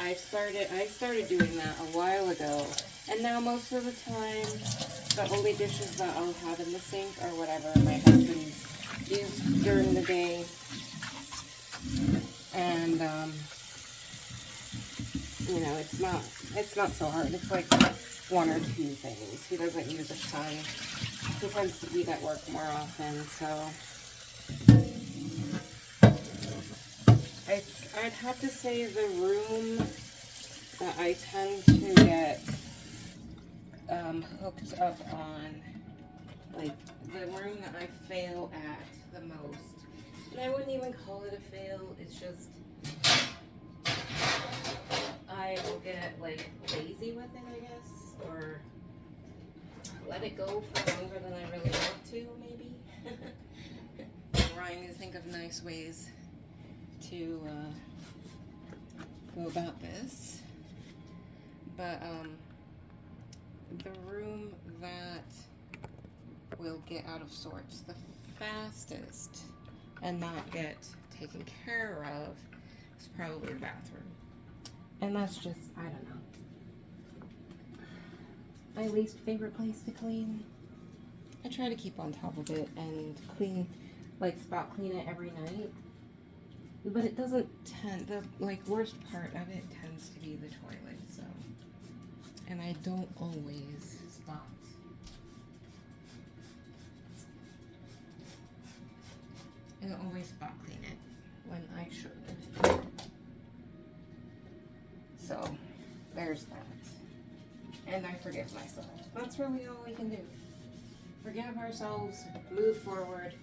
I started doing that a while ago, and now most of the time, the only dishes that I'll have in the sink are whatever my husband used during the day, and you know, it's not so hard. It's like one or two things. He doesn't use a ton. He tends to be at work more often, so I'd have to say the room that I tend to get hooked up on, like the room that I fail at the most, and I wouldn't even call it a fail, it's just I will get like lazy with it, I guess, or let it go for longer than I really want to, maybe. Trying to think of nice ways to go about this, but the room that will get out of sorts the fastest and not get taken care of is probably the bathroom, and that's just, I don't know, my least favorite place to clean. I try to keep on top of it and clean, like spot clean it every night. But it doesn't tend, the worst part of it tends to be the toilet, so. And I don't always spot. I don't always spot clean it when I should. So, there's that. And I forgive myself. That's really all we can do. Forgive ourselves, move forward,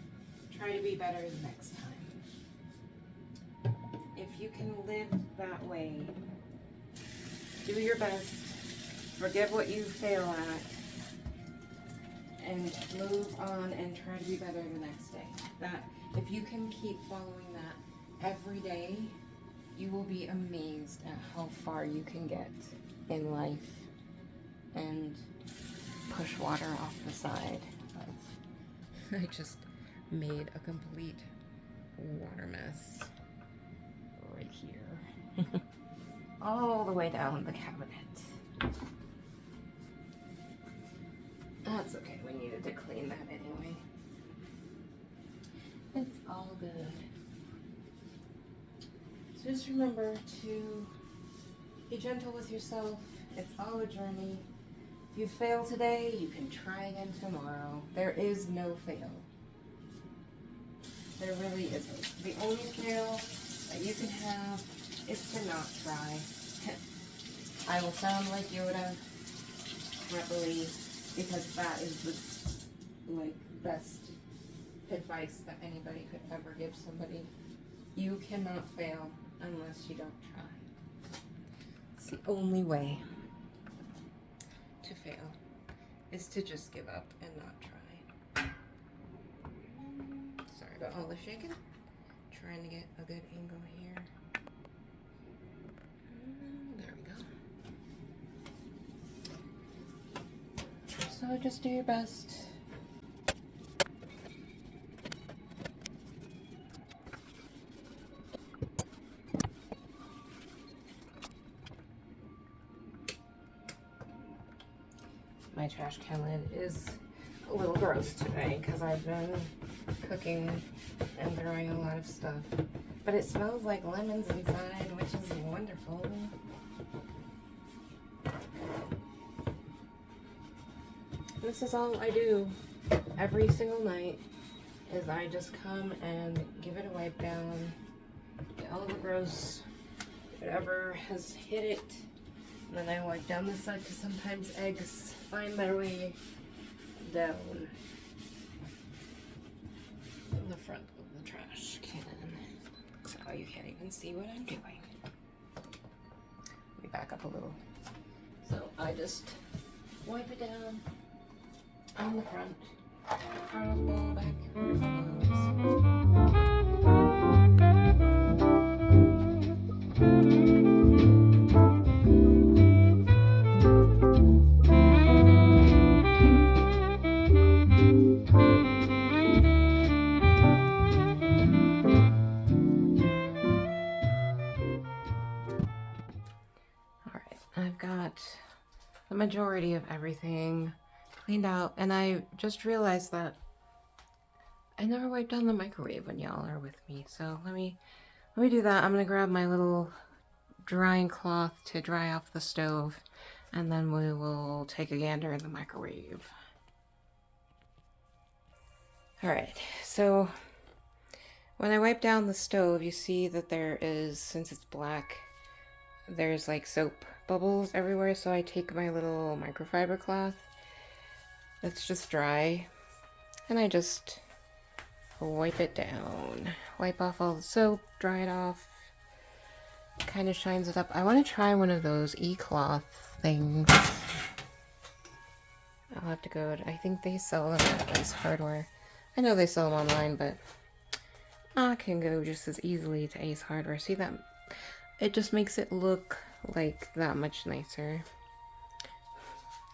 try to be better the next time. If you can live that way, do your best, forgive what you fail at, and move on and try to be better the next day. That, if you can keep following that every day, you will be amazed at how far you can get in life and push water off the side of. I just made a complete water mess right here. All the way down the cabinet. That's okay, we needed to clean that anyway. It's all good. So just remember to be gentle with yourself. It's all a journey. If you fail today, you can try again tomorrow. There is no fail. There really isn't. The only fail that you can have is to not try. I will sound like Yoda, happily, because that is the best advice that anybody could ever give somebody. You cannot fail unless you don't try. It's the only way to fail, is to just give up and not try. Sorry about all the shaking. Trying to get a good angle here. There we go. So just do your best. My trash can lid is a little gross today because I've been cooking and throwing a lot of stuff. But it smells like lemons inside, which is wonderful. This is all I do every single night, is I just come and give it a wipe down, get all the gross, whatever has hit it. And then I wipe down the side because sometimes eggs find their way down in the front of the trash can. So you can't even see what I'm doing. Let me back up a little. So I just wipe it down on the front of the bowl back where it belongs. I've got the majority of everything cleaned out, and I just realized that I never wiped down the microwave when y'all are with me. So let me do that. I'm gonna grab my little drying cloth to dry off the stove, and then we will take a gander in the microwave. Alright, so when I wipe down the stove, you see that there is, since it's black, there's like soap bubbles everywhere, so I take my little microfiber cloth that's just dry and I just wipe it down. Wipe off all the soap, dry it off, kind of shines it up. I want to try one of those e-cloth things. I'll have to go to, I think they sell them at Ace Hardware. I know they sell them online, but I can go just as easily to Ace Hardware. See that? It just makes it look like that much nicer.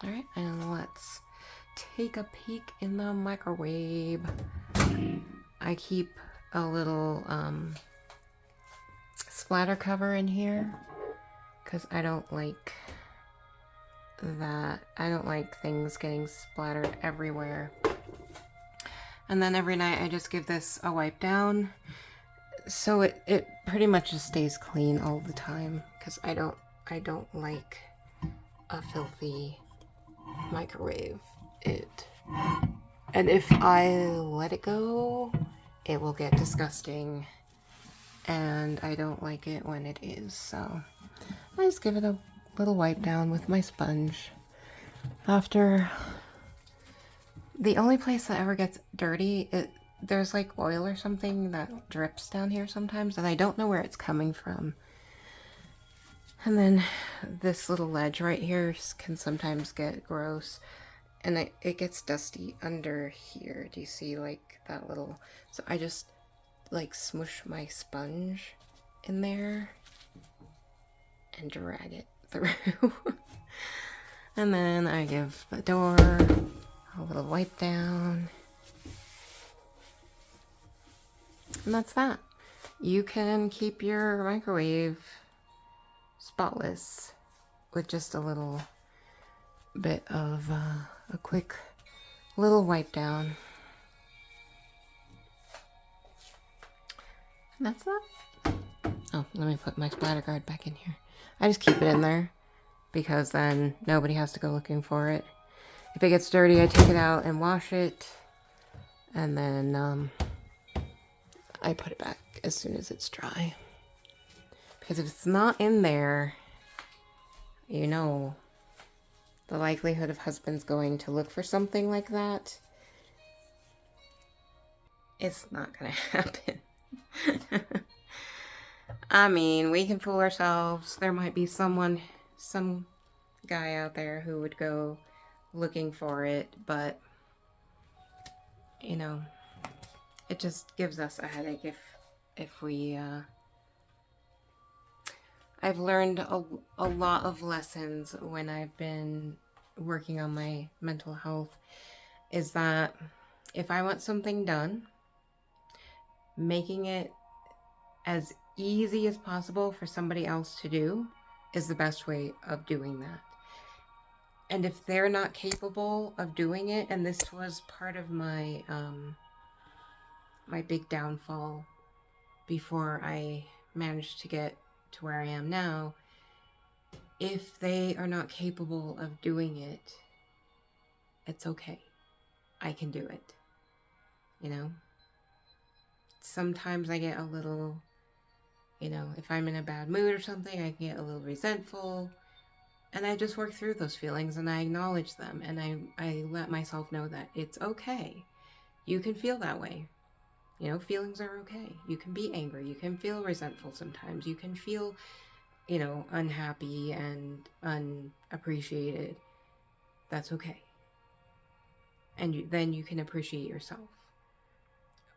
Alright, and let's take a peek in the microwave. I keep a little splatter cover in here because I don't like that. I don't like things getting splattered everywhere. And then every night I just give this a wipe down. So it pretty much just stays clean all the time because I don't like a filthy microwave. And if I let it go, it will get disgusting, and I don't like it when it is. So I just give it a little wipe down with my sponge. After, the only place that ever gets dirty, there's like oil or something that drips down here sometimes, and I don't know where it's coming from. And then this little ledge right here can sometimes get gross, and it gets dusty under here. Do you see like that little? So I just like smush my sponge in there and drag it through. And then I give the door a little wipe down. And that's that. You can keep your microwave spotless with just a little bit of a quick little wipe down. And that's that. Oh, let me put my splatter guard back in here. I just keep it in there because then nobody has to go looking for it. If it gets dirty, I take it out and wash it. And then I put it back as soon as it's dry. Because if it's not in there, you know, the likelihood of husbands going to look for something like that, it's not going to happen. I mean, we can fool ourselves. There might be some guy out there who would go looking for it, but, you know, it just gives us a headache if we, I've learned a lot of lessons when I've been working on my mental health, is that if I want something done, making it as easy as possible for somebody else to do is the best way of doing that. And if they're not capable of doing it, and this was part of my my big downfall before I managed to get to where I am now, if they are not capable of doing it, it's okay. I can do it. You know? Sometimes I get a little, you know, if I'm in a bad mood or something, I get a little resentful. And I just work through those feelings and I acknowledge them. And I let myself know that it's okay. You can feel that way. You know, feelings are okay. You can be angry. You can feel resentful sometimes. You can feel, you know, unhappy and unappreciated. That's okay. And then you can appreciate yourself.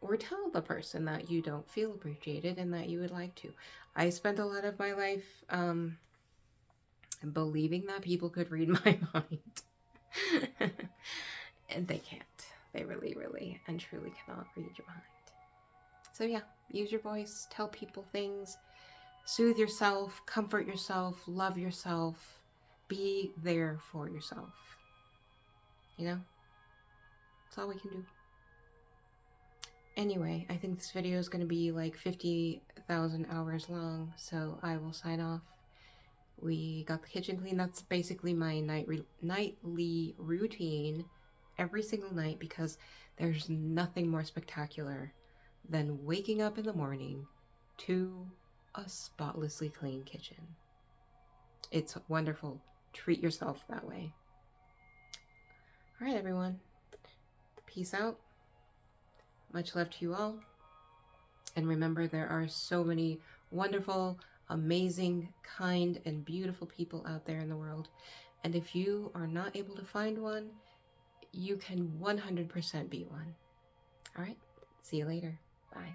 Or tell the person that you don't feel appreciated and that you would like to. I spent a lot of my life believing that people could read my mind. And they can't. They really, really and truly cannot read your mind. So yeah, use your voice, tell people things, soothe yourself, comfort yourself, love yourself, be there for yourself. You know? That's all we can do. Anyway, I think this video is going to be like 50,000 hours long, so I will sign off. We got the kitchen clean. That's basically my nightly routine every single night, because there's nothing more spectacular than waking up in the morning to a spotlessly clean kitchen. It's wonderful. Treat yourself that way. All right, everyone. Peace out. Much love to you all. And remember, there are so many wonderful, amazing, kind, and beautiful people out there in the world. And if you are not able to find one, you can 100% be one. All right. See you later. Bye.